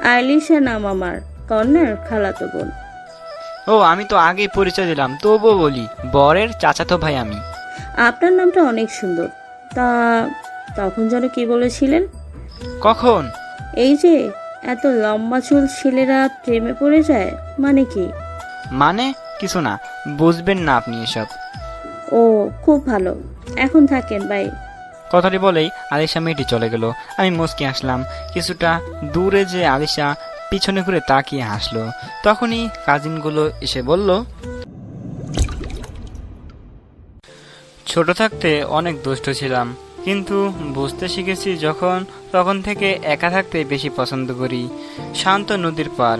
আইলিশা নাম আমার, কন্যার খালাতো বোন। ও, আমি তো আগেই পরিচয় দিলাম, তবুও বলি বরের চাচাতো ভাই আমি। আপনার নামটা অনেক সুন্দর। তা তখন যেন কি বলেছিলেন? কখন? এই যে এত লম্বা চুল ছেলেরা প্রেমে পড়ে যায়, মানে কি? মানে কিছু না, বুঝবেন না আপনি এসব। ও, খুব ভালো। এখন থাকেন, বাই। কথাটি বলেই আলিশা মেয়েটি চলে গেল। আমি মুচকি হাসলাম। কিছুটা দূরে যে আলিশা পিছনে ঘুরে তাকিয়ে হাসলো। তখনই কাজিনগুলো এসে বলল, ছোট থাকতে অনেক দুষ্ট ছিলাম, কিন্তু বুঝতে শিখেছি যখন, তখন থেকে একা থাকতে বেশি পছন্দ করি। শান্ত নদীর পার,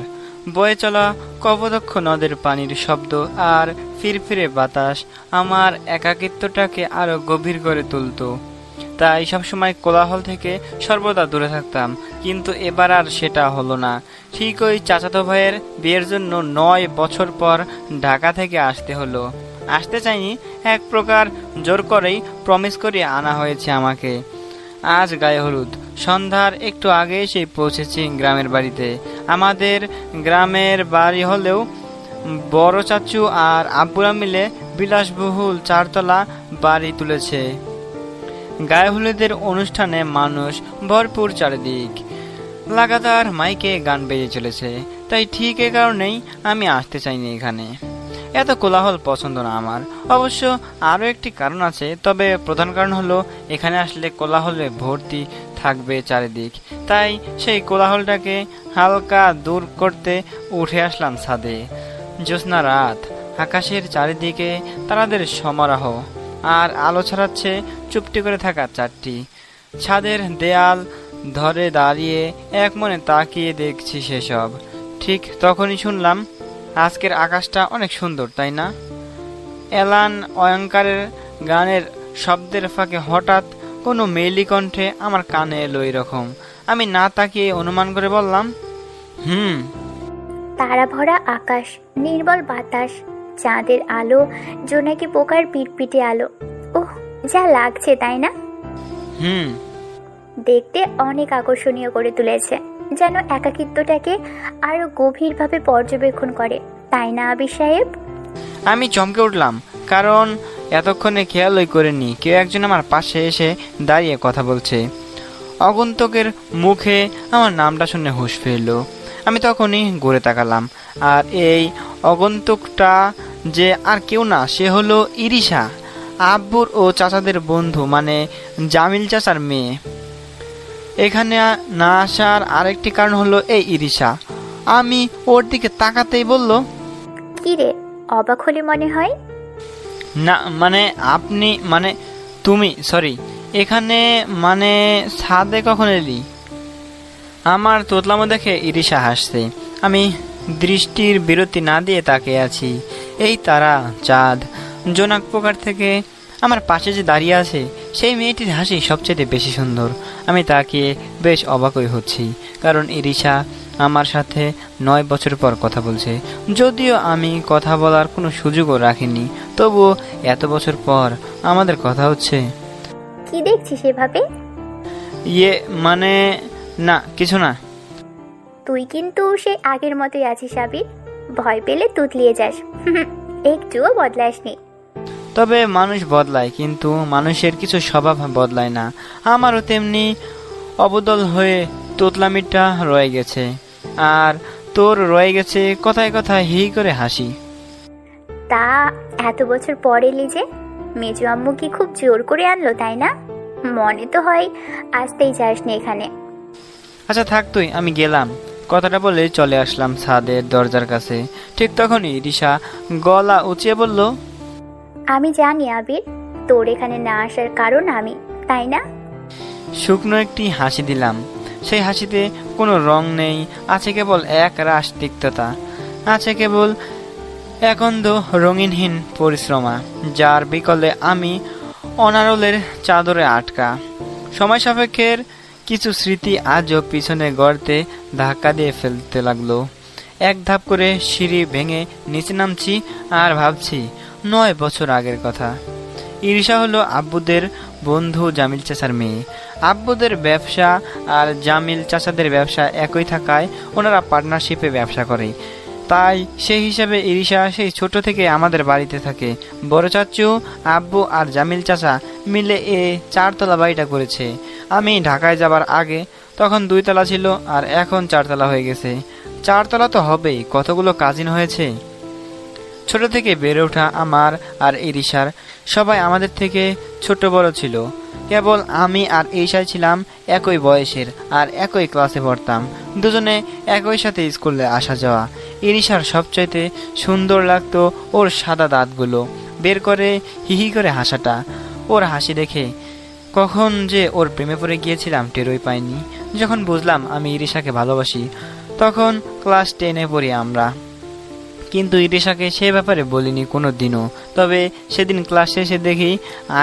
বয়ে চলা কপোতাক্ষ নদের পানির শব্দ আর ফিরফিরে বাতাস আমার একাকিত্বটাকে আরো গভীর করে তুলতো। তাই সবসময় কোলাহল থেকে সর্বদা দূরে থাকতাম, কিন্তু এবার আর সেটা হলো না। ঠিক ওই চাচাতো ভাইয়ের বিয়ের জন্য 9 বছর পর ঢাকা থেকে আসতে হলো। আসতে চাইনি, এক প্রকার জোর করেই প্রমিস করে আনা হয়েছে আমাকে। আজ গায়ে হলুদ, সন্ধ্যার একটু আগে এসে পৌঁছেছি গ্রামের বাড়িতে। আমাদের গ্রামের বাড়ি হলেও বড় চাচু আর আব্বুরা মিলে বিলাসবহুল 4তলা বাড়ি তুলেছে। গায়ে হলুদের অনুষ্ঠানে মানুষ ভরপুর চারিদিক, লাগাতার মাইকে গান বেজে চলেছে। তাই ঠিক এ কারণেই আমি আসতে চাইনি এখানে। এত কোলাহল পছন্দ না আমার। অবশ্য আরও একটি কারণ আছে, তবে প্রধান কারণ হলো এখানে আসলে কোলাহলে ভর্তি থাকবে চারিদিক। তাই সেই কোলাহলটাকে হালকা দূর করতে উঠে আসলাম ছাদে। জ্যোৎস্না রাত, আকাশের চারিদিকে তারাদের সমারোহ, আর আলো ছড়াচ্ছে চুপটি করে থাকা চারটি। ছাদের দেয়াল ধরে দাঁড়িয়ে এক মনে তাকিয়ে দেখছি সেসব। ঠিক তখনই শুনলাম, আজকের আকাশটা অনেক সুন্দর, তাই না? অ্যালান ওয়াকারের গানের শব্দের ফাঁকে হঠাৎ কোনো মেয়েলি কণ্ঠে আমার কানে এলো এরকম। আমি না তাকিয়ে অনুমান করে বললাম, হুম। তারা ভরা আকাশ, নির্মল বাতাস, চাঁদের আলো, জোনাকি পোকার পিটপিটে আলো। ওহ, যা লাগছে তাই না? হুম। দেখতে অনেক আকর্ষণীয় করে তুলেছে, যেন একাকিত্বটাকে আরো গভীরভাবে পর্যবেক্ষণ করে, তাই না আবির সাহেব? আমি চমকে উঠলাম, কারণ এতক্ষণে খেয়ালই করিনি কেউ একজন আমার পাশে এসে দাঁড়িয়ে কথা বলছে। আগন্তুকের মুখে আমার নামটা শুনে হুঁশ ফিরল। আমি তখনই ঘুরে তাকালাম, আর এই আগন্তুকটা যে আর কেউ না, সে হলো ইরিশা, আব্বুর ও চাচাদের বন্ধু, মানে জামিল চাচার মেয়ে। এখানে না আসার আরেকটি কারণ হলো এই ইরিশা। আমি ওর দিকে তাকাতেই বলল, কি রে, অবাক হলে মনে হয়? না মানে আপনি, মানে তুমি, সরি, এখানে মানে ছাদে কখন এলি? আমার তোতলামো দেখে ইরিশা হাসছে। আমি দৃষ্টির বিরতি না দিয়ে তাকিয়ে আছি। এই তারা, চাঁদ, জোনাক পোকার থেকে আমার পাশে যে দাঁড়িয়ে আছে সেই মেয়েটির হাসি সবচেয়ে বেশি সুন্দর। আমি তাকিয়ে বেশ অবাকই হচ্ছি, কারণ ইরিশা আমার সাথে 9 বছর পর কথা বলছে। যদিও আমি কথা বলার কোনো সুযোগও রাখিনি, তবুও এত বছর পর আমাদের কথা হচ্ছে। কি দেখছিস সেভাবে? ইয়ে মানে, না কিছু না। তুই কিন্তু সেই আগের মতোই আছিস আবির, ভয় পেলে তুতলিয়ে যাস। একটুও বদলাসনি। তবে মানুষ বদলায়, কিন্তু মানুষের কিছু স্বভাব বদলায় না। আমারও তেমনি অবদল হয়ে তোতলামিটা রয়ে গেছে, আর তোর রয়ে গেছে কথায় কথায় হি করে হাসি। তা এত বছর পর এলি যে, মেজো আম্মু কি খুব জোর করে আনলো তাই না? মনে তো হয় আসতেই যাসনি এখানে। আচ্ছা থাক তুই, আমি গেলাম। কথাটা বলে চলে আসলাম ছাদের দরজার কাছে। ঠিক তখনই রিশা গলা উঁচিয়ে বলল, আমি জানি আবির, তোর এখানে না আসার কারণ আমি, তাই না? শুকনো একটি হাসি দিলাম। সেই হাসিতে কোনো রং নেই, আছে কেবল এক রাশ তিক্ততা, আছে কেবল একন্দ রঙিনহীন পরিশ্রমা, যার বিকলে আমি অনারলের চাদরে আটকা। সময় সাপেক্ষের কিছু স্মৃতি আজও পিছনে গর্তে ধাক্কা দিয়ে ফেলতে লাগলো। এক ধাপ করে সিঁড়ি ভেঙে নিচে নামছি আর ভাবছি 9 বছর আগের কথা। ইরিশা হলো আব্বুদের বন্ধু জামিল চাচার মেয়ে। আব্বুদের ব্যবসা আর জামিল চাচাদের ব্যবসা একই থাকায় ওনারা পার্টনারশিপে ব্যবসা করে। তাই সেই হিসাবে ইরিশা সেই ছোট থেকে আমাদের বাড়িতে থাকে। বড় চাচু, আব্বু আর জামিল চাচা মিলে 4 তলা বাড়িটা করেছে। আমি ঢাকায় যাবার আগে তখন 2 তলা ছিল, আর এখন 4 তলা হয়ে গেছে। 4 তলা তো হবেই, কতগুলো কাজিন হয়েছে। ছোট থেকে বেড়ে ওঠা আমার আর ইরিশার সবাই আমাদের থেকে ছোট বড় ছিল। কেবল আমি আর ইরিশাই ছিলাম একই বয়সের আর একই ক্লাসে পড়তাম। দুজনে একই সাথে স্কুলে আসা যাওয়া। ইরিশার সবচাইতে সুন্দর লাগতো ওর সাদা দাঁতগুলো বের করে হিহি করে হাসাটা। ওর হাসি দেখে কখন যে ওর প্রেমে পড়ে গিয়েছিলাম টেরই পাইনি। যখন বুঝলাম আমি ইরিশাকে ভালোবাসি তখন ক্লাস 10-এ পড়ি আমরা, কিন্তু ইরিশাকে সে ব্যাপারে বলিনি কোনো দিনও। তবে সেদিন ক্লাস শেষে দেখি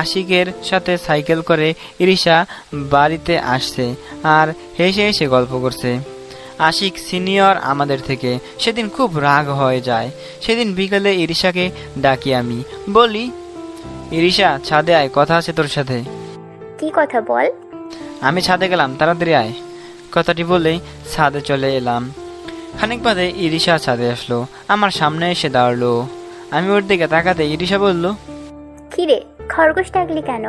আশিকের সাথে সাইকেল করে ইরিশা বাড়িতে আসছে আর হেসে হেসে গল্প করছে। আশিক সিনিয়র আমাদের থেকে। সেদিন খুব রাগ হয়ে যায়। সেদিন বিকালে ইরিশাকে ডাকি, আমি বলি, ইরিশা ছাদে আয়, কথা আছে তোর সাথে। কি কথা বল? আমি ছাদে গেলাম, তাড়াতাড়ি আয়। কথাটি বলেই ছাদে চলে এলাম। খানিক বাদে ইরিশা ছাদে আসলো, আমার সামনে এসে দাঁড়ালো। আমি ওর দিকে তাকাতে ইরিশা বলল, কিরে, খরগোশ ডাকলি কেন?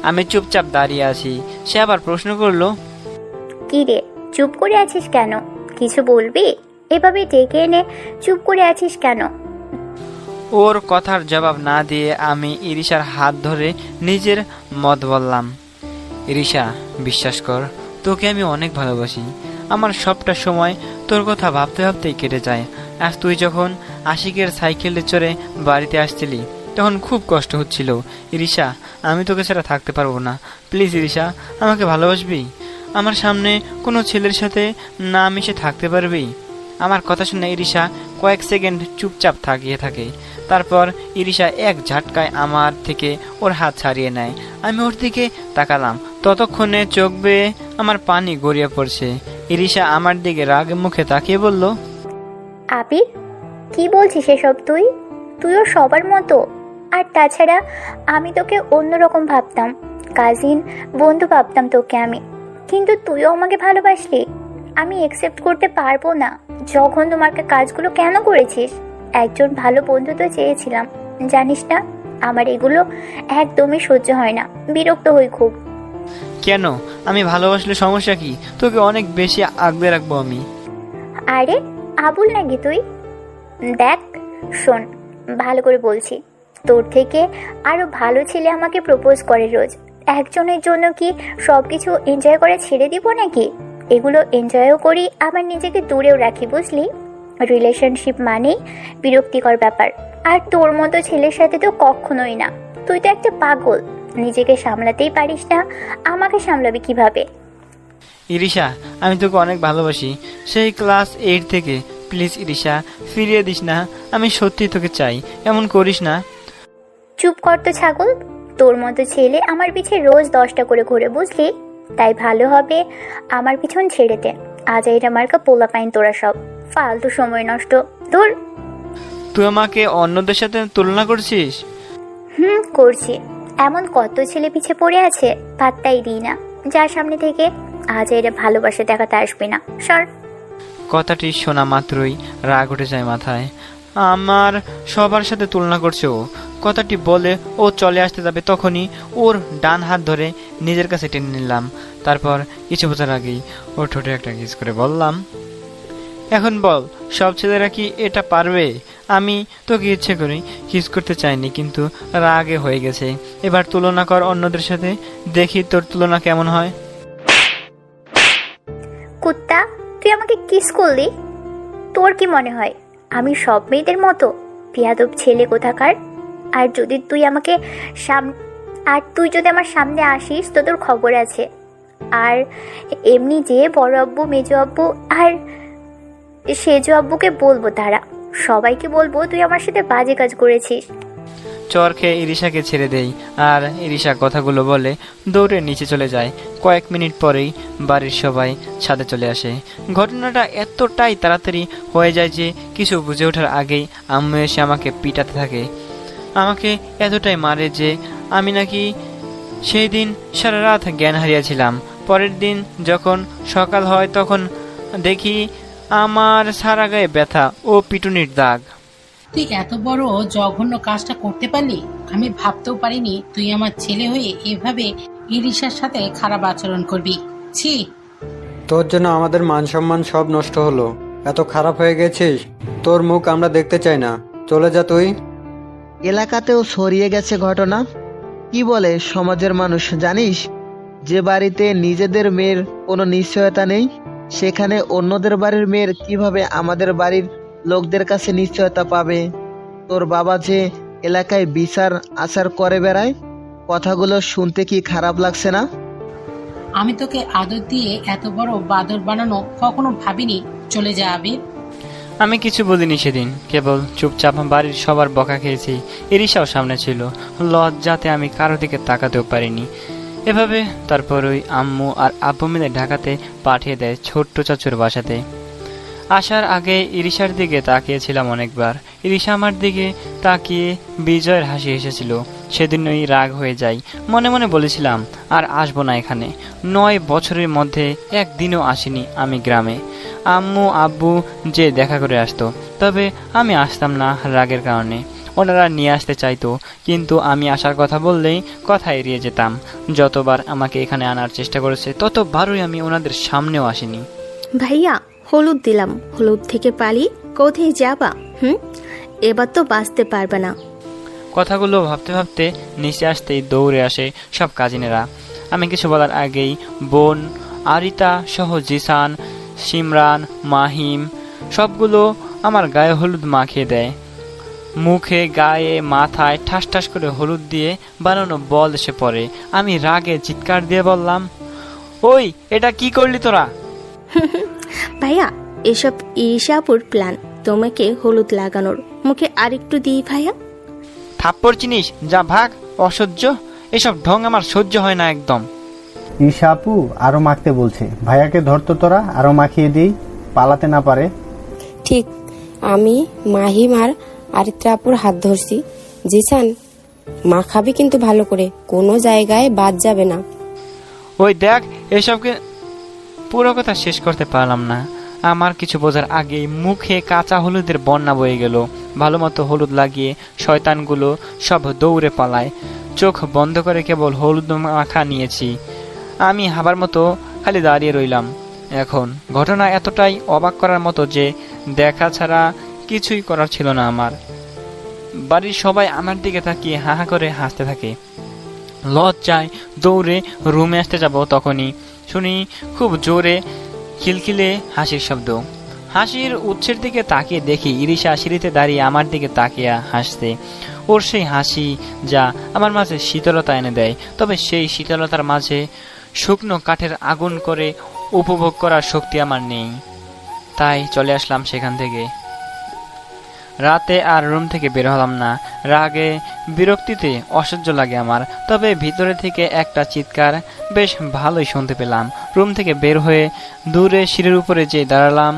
আমি চুপচাপ দাঁড়িয়ে আছি। সে আবার প্রশ্ন করলো, কিরে, চুপ করে আছিস কেন? কিছু বলবি? এভাবে ডেকে এনে চুপ করে আছিস কেন? ওর কথার জবাব না দিয়ে আমি ইরিশার হাত ধরে নিজের মত বললাম, ইরিশা বিশ্বাস কর, তোকে আমি অনেক ভালোবাসি। আমার সবটা সময় তোর কথা ভাবতে ভাবতেই কেটে যায়। আজ তুই যখন আশিকের সাইকেলে চড়ে বাড়িতে আসছিলি তখন খুব কষ্ট হচ্ছিল। ইরিশা, আমি তোকে ছাড়া থাকতে পারবো না। প্লিজ ইরিশা, আমাকে ভালোবাসবি? আমার সামনে কোনো ছেলের সাথে না মিশে থাকতে পারবি? আমার কথা শুনে ইরিশা কয়েক সেকেন্ড চুপচাপ থাকিয়ে থাকে। তারপর ইরিশা এক ঝাটকায় আমার থেকে ওর হাত ছাড়িয়ে নেয়। আমি ওর দিকে তাকালাম, ততক্ষণে চোখ বেয়ে আমার পানি গড়িয়ে পড়ছে। ইরিশা আমার দিকে রাগে মুখে তাকিয়ে বলল, আবির, কি বলছিস এসব? তুইও সবার মতো। আর তাছাড়া আমি তোকে অন্যরকম ভাবতাম, কাজিন বন্ধু ভাবতাম তোকে আমি। কিন্তু তুইও আমাকে ভালোবাসলি। আমি একসেপ্ট করতে পারবো না। যখন তোমাকে কাজগুলো কেন করেছিস? একজন ভালো বন্ধু তো চেয়েছিলাম, জানিস না? আমার এগুলো একদমই সহ্য হয় না, বিরক্ত হই খুব। কেন? আমি ভালোবাসলে সমস্যা কি? তোকে অনেক বেশি আগলে রাখবো আমি। আরে আবুল নাকি তুই? দেখ শোন, ভালো করে বলছি, তোর থেকে আরো ভালো ছেলে আমাকে প্রপোজ করে রোজ। একজনের জন্য কি সবকিছু এনজয় করে ছেড়ে দিব নাকি? এগুলো এনজয়ও করি, আবার নিজেকে দূরেও রাখি, বুঝলি? রিলেশনশিপ মানেই বিরক্তিকর ব্যাপার। আর তোর মতো ছেলের সাথে তো কখনোই না। তুই তো একটা পাগল, নিজেকে সামলাতেই পারিস না, আমাকে সামলাবি কিভাবে? ইরিশা, আমি তোকে অনেক ভালোবাসি, সেই ক্লাস 8 থেকে। প্লিজ ইরিশা, ফিরিয়ে দিস না। আমি সত্যি তোকে চাই, এমন করিস না। চুপ কর তো ছাগল। তোর মতো ছেলে আমার পিছে রোজ 10টা করে ঘুরে, বুঝলি? তাই ভালো হবে আমার পিছন ছেড়ে দে। আজ এইটা মার্কা পোলা পাইন তোরা সব, ফালতু সময় নষ্ট। ধুর। তুই আমাকে অন্যদের সাথে তুলনা করছিস? করছি। এমন কত ছেলে পিছে পড়ে আছে, পাত্তাই দিই না। যার সামনে থেকে আজ এরা ভালোবাসা দেখাতে আসবে না, সর। কথাটি শোনা মাত্রই রাগ উঠে যায় মাথায়। আমার সবার সাথে তুলনা করছে ও। কথাটি বলে ও চলে আসতে যাবে, তখনই ওর ডান হাত ধরে নিজের কাছে টেনে নিলাম। তারপর কিছু বোঝার আগেই ওর ঠোঁটে একটা কিস করে বললাম, এখন বল, সব ছেলেরা কি এটা পারবে? আমি তোকে ইচ্ছে করি কিস করতে চাইনি, কিন্তু রাগে হয়ে গেছে। এবার তুলনা কর অন্যদের সাথে, দেখি তোর তুলনা কেমন হয়। কুত্তা, তুই আমাকে কিস করলি? তোর কি মনে হয় আমি সব মেয়েদের মতো বেয়াদব ছেলে কোথাকার? আর তুই যদি আমার সামনে আসিস তো তোর খবর আছে। আর এমনি যে বড় আব্বু, মেজো আব্বু আর সেজো আব্বুকে বলবো, তারা সবাইকে বলবো তুই আমার সাথে বাজে কাজ করেছিস। চর খেয়ে ইরিশাকে ছেড়ে দেই, আর ইরিশা কথাগুলো বলে দৌড়ে নিচে চলে যায়। কয়েক মিনিট পরেই বাড়ির সবাই ছাদে চলে আসে। ঘটনাটা এতটাই তাড়াতাড়ি হয়ে যায় যে কিছু বুঝে ওঠার আগেই আম্মু এসে আমাকে পিটাতে থাকে। আমাকে এতটাই মারে যে আমি নাকি সেই দিন সারা রাত জ্ঞান হারিয়েছিলাম। পরের দিন যখন সকাল হয় তখন দেখি আমার সারা গায়ে ব্যথা ও পিটুনির দাগ। তুই এত বড় জঘন্য কাজটা করতে পারলি? আমি ভাবতেও পারিনি তুই আমার ছেলে হয়ে এভাবে ইরিশার সাথে খারাপ আচরণ করবি। ছি! তোর জন্য আমাদের মান সম্মান সব নষ্ট হলো। এত খারাপ হয়ে গেছিস, তোর মুখ আমরা দেখতে চাই না। চলে যা তুই। এলাকাতেও ছড়িয়ে গেছে ঘটনা। কি বলে সমাজের মানুষ জানিস? যে বাড়িতে নিজেদের মেয়ের কোনো নিশ্চয়তা নেই, সেখানে অন্যদের বাড়ির মেয়ের কিভাবে আমাদের বাড়ির লোকদের কাছে নিশ্চয়তা পাবে? তোর বাবা যে এলাকায় বিচার আচার করে বেড়ায়, কথাগুলো শুনতে কি খারাপ লাগছে না? আমি তোকে আদর দিয়ে এত বড় বাদর বানানো কখনো ভাবিনি। চলে যা আবির। আমি কিছু বলিনি সেদিন, কেবল চুপচাপ বাড়ির সবার বকা খেয়েছি। ইরিশাও সামনে ছিল, লজ্জাতে আমি কারো দিকে তাকাতেও পারিনি। এভাবে তারপরই আম্মু আর আব্বু মিলে ঢাকাতে পাঠিয়ে দেয় ছোট্ট চাচুর বাসাতে। আসার আগে ইরিশার দিকে তাকিয়েছিলাম অনেকবার। ইরিশা আমার দিকে তাকিয়ে বিজয়ের হাসি এসেছিল। সেদিনই রাগ হয়ে যাই। মনে মনে বলেছিলাম আর আসবো না এখানে। 9 বছরের মধ্যে একদিনও আসিনি আমি গ্রামে। আম্মু আব্বু যে দেখা করে আসতো, তবে আমি আসতাম না রাগের কারণে। ওনারা নিয়ে আসতে চাইতো, কিন্তু আমি আসার কথা বললেই কথা এড়িয়ে যেতাম। যতবার আমাকে এখানে আনার চেষ্টা করেছে ততবারই আমি ওনাদের সামনেও আসিনি। ভাইয়া, হলুদ দিলাম, হলুদ থেকে পালি কোথায় যাবা? এবার তো বাঁচতে পারবে না। কথাগুলো ভাবতে ভাবতে নিচে আসতেই দৌড়ে আসে সব কাজিনেরা। আমি কিছু বলার আগেই বোন আরিতা সহ জিসান, সিমরান, মাহিম সবগুলো আমার গায়ে হলুদ মাখিয়ে দেয়। মুখে, গায়ে, মাথায় ঠাস ঠাস করে হলুদ দিয়ে বানানো বল এসে পড়ে। আমি রাগে চিৎকার দিয়ে বললাম, ওই এটা কি করলি তোরা? ভাইয়া, এসব ইরিশাপুর প্ল্যান, তোমাকে হলুদ লাগানোর। মুখে আরেকটু দিই ভাইয়া। থাপ্পড় চিনিস? যা ভাগ, অসহ্য। এসব ঢং আমার সহ্য হয় না একদম। ঈশাপু আরো মাখতে বলছে, ভাইয়াকে ধরতো তোরা, আরো মাখিয়ে দিই, পালাতে না পারে। ঠিক, আমি মাহিম আর আরিত্রাপুর হাত ধরছি। জিসান, মাখাবি কিন্তু ভালো করে, কোনো জায়গায় বাদ যাবে না। ওই দেখ, এসবকে পুরো কথা শেষ করতে পারলাম না। আমার কিছু বোঝার আগেই মুখে কাঁচা হলুদের বন্যা বয়ে গেল। ভালো মতো হলুদ লাগিয়ে শয়তানগুলো সব দৌড়ে পালায়। চোখ বন্ধ করে কেবল হলুদ মাখা নিয়েছি। আমি হাবার মতো খালি দাঁড়িয়ে রইলাম। এখন ঘটনা এতটাই অবাক করার মতো যে দেখা ছাড়া কিছুই করার ছিল না আমার। বাড়ির সবাই আমার দিকে তাকিয়ে হা হা করে হাসতে থাকে। লজ্জায় দৌড়ে রুমে আসতে যাব, তখনই শুনি খুব জোরে খিলখিলে হাসির শব্দ। হাসির উৎসের দিকে তাকিয়ে দেখি ইরিশা সিঁড়িতে দাঁড়িয়ে আমার দিকে তাকিয়ে হাসছে। ওর সেই হাসি যা আমার মাঝে শীতলতা এনে দেয়, তবে সেই শীতলতার মাঝে শুকনো কাঠের আগুন করে উপভোগ করার শক্তি আমার নেই। তাই চলে আসলাম সেখান থেকে। রাতে আর রুম থেকে বের হলাম না। রাগে বিরক্তিতে অসহ্য লাগে আমার, তবে ভিতরে থেকে একটা চিৎকার বেশ ভালোই শুনতে পেলাম। রুম থেকে বের হয়ে দূরে সিঁড়ির উপরে যে দাঁড়ালাম,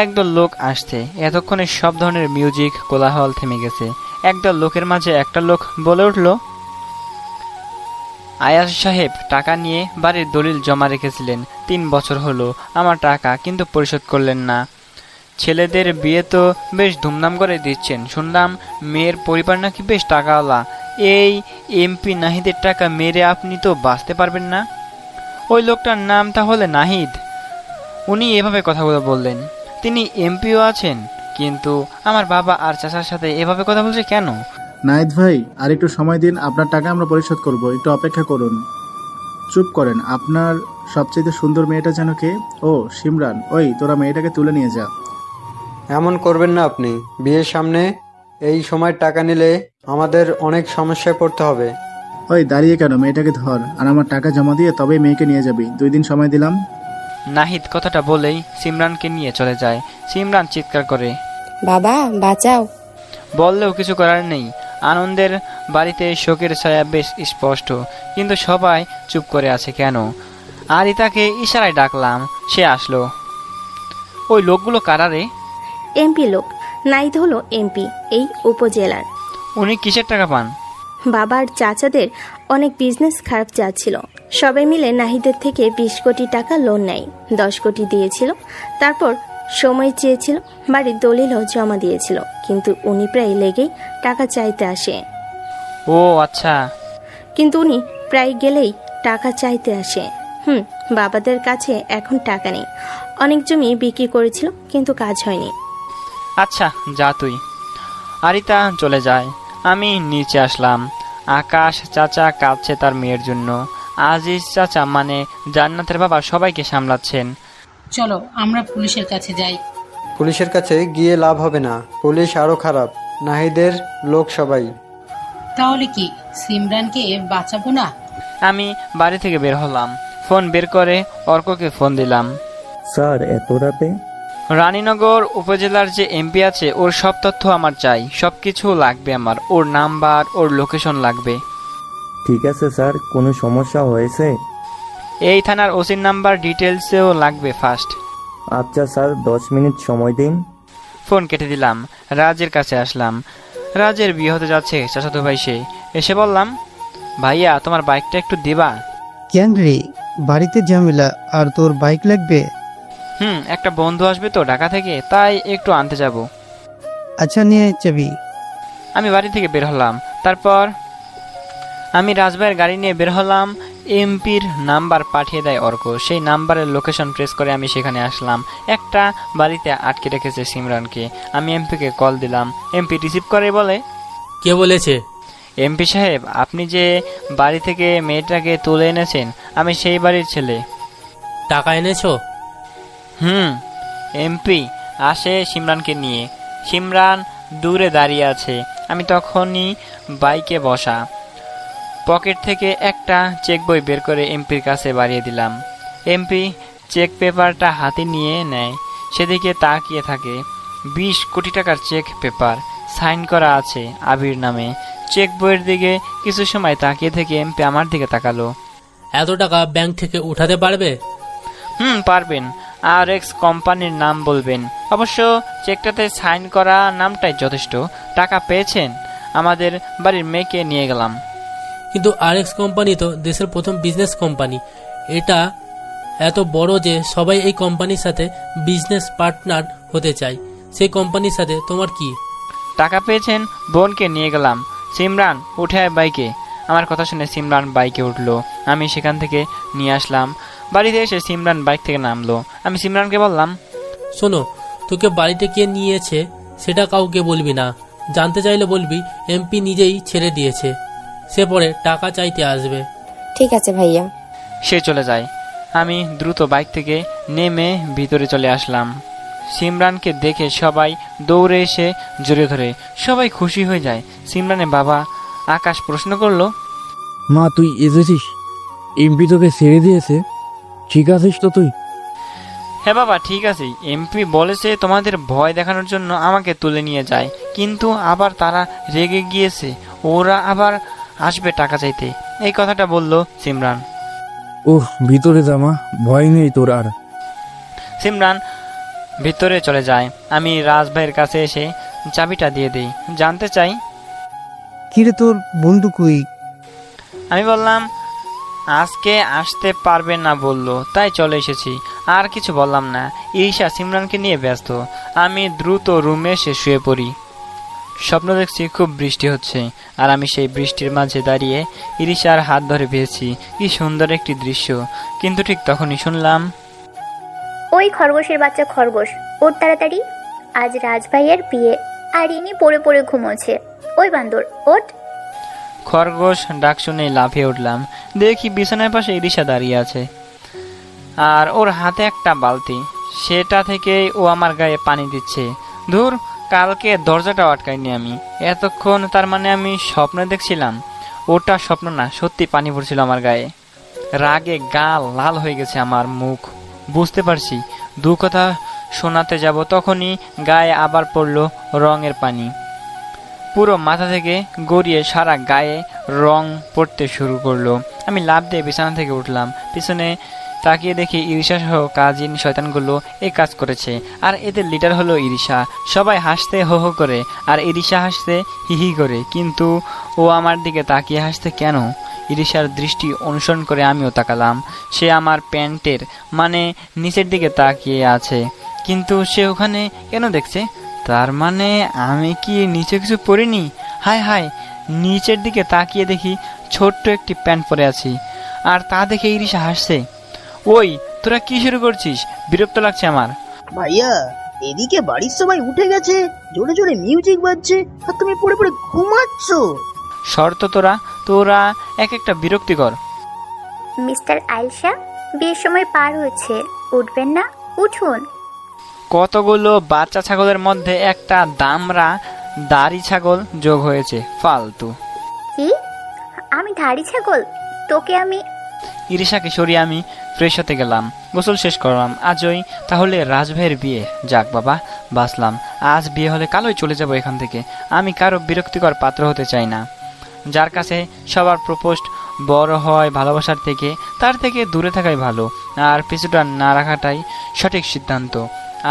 একদল লোক আসছে। এতক্ষণে সব ধরনের মিউজিক কোলাহল থেমে গেছে। একদল লোকের মাঝে একটা লোক বলে উঠল, আয়াজ সাহেব টাকা নিয়ে বাড়ির দলিল জমা রেখেছিলেন। 3 বছর হলো আমার টাকা, কিন্তু পরিশোধ করলেন না। ছেলেদের বিয়ে তো বেশ ধুমধাম করে দিচ্ছেন, শুনলাম মেয়ের পরিবার নাকি বেশ টাকাওয়ালা। এই এমপি নাহিদের টাকা মেরে আপনি তো বাঁচতে পারবেন না। ওই লোকটার নাম তাহলে নাহিদ। উনি এভাবে কথাগুলো বললেন। তিনি এমপিও আছেন, কিন্তু আমার বাবা আর চাচার সাথে এভাবে কথা বলছে কেন? নাহিদ ভাই, আর একটু সময় দিন, আপনার টাকা আমরা পরিশোধ করব, একটু অপেক্ষা করুন। চুপ করেন, আপনার সবচেয়ে সুন্দর মেয়েটা যেন কে? ও সিমরান, ওই তোরা মেয়েটাকে তুলে নিয়ে যা। এমন করবেন না আপনি। বিয়ের সামনে এই সময় টাকা নিলে আমাদের অনেক সমস্যায় পড়তে হবে। ওই দাঁড়িয়ে কেন, মেয়েটাকে ধর, আর আমার টাকা জমা দিয়ে তবেই মেয়েকে নিয়ে যাবি। 2 দিন সময় দিলাম। নাহিদ কথাটা বলেই সিমরানকে নিয়ে চলে যায়। সিমরান চিৎকার করে, বাবা বাঁচাও। বললেও কিছু করার নেই। আনন্দের বাড়িতে শোকের ছায়া বেশ স্পষ্ট, কিন্তু সবাই চুপ করে আছে কেন? আরিতাকে ইশারায় ডাকলাম, সে আসলো। ওই লোকগুলো কারা রে? এমপি লোক, নাইদ হলো এমপি এই উপজেলার। উনি কিসের টাকা পান? বাবার চাচাদের অনেক বিজনেস খারাপ যাচ্ছিল, সবাই মিলে নাহিদের থেকে 20 কোটি টাকা লোন নেয়। 10 কোটি দিয়েছিল, তারপর সময় চেয়েছিল, বাড়ির দলিলও জমা দিয়েছিল, কিন্তু উনি প্রায় লেগেই টাকা চাইতে আসে। ও আচ্ছা। কিন্তু উনি প্রায় গেলেই টাকা চাইতে আসে। বাবাদের কাছে এখন টাকা নেই। অনেক জমি বিক্রি করেছিল, কিন্তু কাজ হয়নি। আচ্ছা যা তুই। আরিতা চলে যায়, আমি নিচে আসলাম। আকাশ চাচা কাঁদছে তার মেয়ের জন্য। আজিজ চাচা মানে জান্নাতের বাবা সবাইকে সামলাচ্ছেন। চলো আমরা পুলিশের কাছে যাই। পুলিশের কাছে গিয়ে লাভ হবে না, পুলিশ আরো খারাপ, নাহিদের লোক সবাই। তাহলে কি সিমরানকে বাঁচাবো না? আমি বাড়ি থেকে বের হলাম, ফোন বের করে অর্ককে ফোন দিলাম। স্যার এত রাতে? রানীনগর উপজেলার যে এমপি আছে ওর সব তথ্য আমার চাই, সবকিছু লাগবে আমার, ওর নাম্বার, ওর লোকেশন লাগবে। ঠিক আছে স্যার, কোনো সমস্যা হয়েছে? এই থানার ওসির নাম্বার ডিটেলসেও লাগবে ফার্স্ট। আচ্ছা স্যার, 10 মিনিট সময় দিন। ফোন কেটে দিলাম, রাজের কাছে আসলাম। রাজের বিয়ে হতে যাচ্ছে চাচাতো ভাই সে। এসে বললাম, ভাইয়া তোমার বাইকটা একটু দিবা? কেন রে, বাড়িতে ঝামেলা আর তোর বাইক লাগবে? একটা বন্ধু আসবে তো ঢাকা থেকে, তাই একটু আনতে যাব। আচ্ছা নিয়ে যাবি। আমি বাড়ি থেকে বের হলাম, তারপর আমি রাজভাইয়ের গাড়ি নিয়ে বের হলাম। এমপির নাম্বার পাঠিয়ে দেয় অর্ক, সেই নাম্বারের লোকেশন প্রেস করে আমি সেখানে আসলাম। একটা বাড়িতে আটকে রেখেছে সিমরানকে। আমি এমপিকে কল দিলাম, এমপি রিসিভ করে বলে, কে বলেছে? এমপি সাহেব, আপনি যে বাড়ি থেকে মেয়েটাকে তুলে এনেছেন, আমি সেই বাড়ির ছেলে। টাকা এনেছো? এমপি আসে সিমরানকে নিয়ে। সিমরান দূরে দাঁড়িয়ে আছে। আমি তখনই বাইকে বসা, পকেট থেকে একটা চেক বই বের করে এমপির কাছে বাড়িয়ে দিলাম। এমপি চেক পেপারটা হাতে নিয়ে নেয়, সেদিকে তাকিয়ে থাকে। 20 কোটি টাকার চেক পেপার, সাইন করা আছে আবির নামে। চেক বইয়ের দিকে কিছু সময় তাকিয়ে থেকে এমপি আমার দিকে তাকালো। এত টাকা ব্যাংক থেকে উঠাতে পারবে? পারবেন। RX কোম্পানির নাম বলবেন, অবশ্য চেকটাতে সাইন করা নামটাই যথেষ্ট। টাকা পেয়েছেন? আমাদের বাড়ির মেয়েকে নিয়ে গেলাম। কিন্তু RX কোম্পানি তো দেশের প্রথম বিজনেস কোম্পানি। এটা এত বড় যে সবাই এই কোম্পানির সাথে বিজনেস পার্টনার হতে চায়। সেই কোম্পানির সাথে তোমার কি? টাকা পেয়েছেন, বোনকে নিয়ে গেলাম। সিমরান উঠে আয় বাইকে। আমার কথা শুনে সিমরান বাইকে উঠলো, আমি সেখান থেকে নিয়ে আসলাম। বাড়িতে এসে সিমরান বাইক থেকে নামলো। আমি সিমরানকে বললাম, শোনো, তোকে বাড়িতে কে নিয়েছে সেটা কাউকে বলবি না। জানতে চাইলে বলবি এমপি নিজেই ছেড়ে দিয়েছে, সে পরে টাকা চাইতে আসবে। ঠিক আছে ভাইয়া। সে চলে যায়। আমি দ্রুত বাইক থেকে নেমে ভিতরে চলে আসলাম। সিমরানকে দেখে সবাই দৌড়ে এসে জড়িয়ে ধরে, সবাই খুশি হয়ে যায়। সিমরানের বাবা আকাশ প্রশ্ন করলো, মা তুই এসেছিস? এমপি তোকে ছেড়ে দিয়েছে? ঠিক আছিস তো তুই? হ্যাঁ বাবা ঠিক আছে, এমপি বলেছে তোমাদের ভয় দেখানোর জন্য আমাকে তুলে নিয়ে যায়, কিন্তু আবার তারা রেগে গিয়েছে, ওরা আবার আসবে টাকা চাইতে, এই কথাটা বলল সিমরান। ওহ, ভিতরে যা মা, ভয় নেই তোর আর। সিমরান ভিতরে চলে যায়। আমি রাজভাইয়ের কাছে এসে চাবিটা দিয়ে দিই। জানতে চাই, কিরে তোর বন্ধু কই? আমি বললাম আজকে আসতে পারবে না বললো, তাই চলে এসেছি। আর কিছু বললাম না। ঈশা সিমরানকে নিয়ে ব্যস্ত। আমি দ্রুত রুমে এসে শুয়ে পড়ি। স্বপ্ন দেখছি খুব বৃষ্টি হচ্ছে, আর আমি সেই বৃষ্টির মাঝে দাঁড়িয়ে ইরিশার হাত ধরে পেয়েছি। কি সুন্দর একটি দৃশ্য। কিন্তু ঠিক তখনই শুনলাম, ওই খরগোশের বাচ্চা খরগোশ, ওর তাড়াতাড়ি, আজ রাজভাইয়ের বিয়ে, আর ইনি পড়ে পড়ে ঘুমোচ্ছে। ওই বান্দর ওঠ। খরগোশ ডাক শুনে লাফিয়ে উঠলাম। দেখি বিছানার পাশে ইরিশা দাঁড়িয়ে আছে, আর ওর হাতে একটা বালতি, সেটা থেকেই ও আমার গায়ে পানি দিচ্ছে। ধুর, কালকে দরজাটাও আটকাইনি আমি এতক্ষণ। তার মানে আমি স্বপ্ন দেখছিলাম? ওটা স্বপ্ন না, সত্যি পানি পড়ছিল আমার গায়ে। রাগে গাল লাল হয়ে গেছে আমার মুখ। বুঝতে পারছি দু কথা শোনাতে যাব, তখনই গায়ে আবার পড়লো রঙের পানি। পুরো মাথা থেকে গড়িয়ে সারা গায়ে রং পড়তে শুরু করলো। আমি লাফ দিয়ে বিছানা থেকে উঠলাম। পিছনে তাকিয়ে দেখি ইরিশা সহ কাজিন শয়তানগুলো এই কাজ করেছে, আর এদের লিডার হলো ইরিশা। সবাই হাসতে হো হো করে আর ইরিশা হাসতে হিহি করে, কিন্তু ও আমার দিকে তাকিয়ে হাসতে কেন? ইরিশার দৃষ্টি অনুসরণ করে আমিও তাকালাম। সে আমার প্যান্টের মানে নিচের দিকে তাকিয়ে আছে, কিন্তু সে ওখানে কেন দেখছে? তার মানে আমি কি নিচে কিছু পরিনি? হায় হায়, নিচের দিকে তাকিয়ে দেখি ছোট্ট একটি প্যান্ট পরে আছি, আর তা দেখে ইরিশা হাসছে। ওই তোরা কি শুরু করছিস? বিরক্ত লাগছে আমার। ভাইয়া, এদিকে বাড়ির সবাই উঠে গেছে, জোরে জোরে মিউজিক বাজছে, আর তুমি পড়ে পড়ে ঘুমাচ্ছ। শর্ত তোরা তোরা এক একটা বিরক্তিকর। মিস্টার আয়েশা, বিয়ের সময় পার হচ্ছে, উঠবেন না? উঠুন। কতগুলো বাচ্চা ছাগলের মধ্যে একটা দামরা দাড়ি ছাগল যোগ হয়েছে, ফালতু। কি? আমি ধাড়ি ছাগল? তোকে আমি... ইরিশাকে সরিয়ে আমি ফ্রেশ হতে গেলাম, গোসল শেষ করলাম। আজই তাহলে রাজভাইয়ের বিয়ে। যাক বাবা, বাঁচলাম। আজ বিয়ে হলে কালই চলে যাব এখান থেকে। আমি কারো বিরক্তিকর পাত্র হতে চাই না। যার কাছে সবার প্রপোস্ট বড় হয় ভালোবাসার থেকে, তার থেকে দূরে থাকাই ভালো, আর পিছুটা না রাখাটাই সঠিক সিদ্ধান্ত।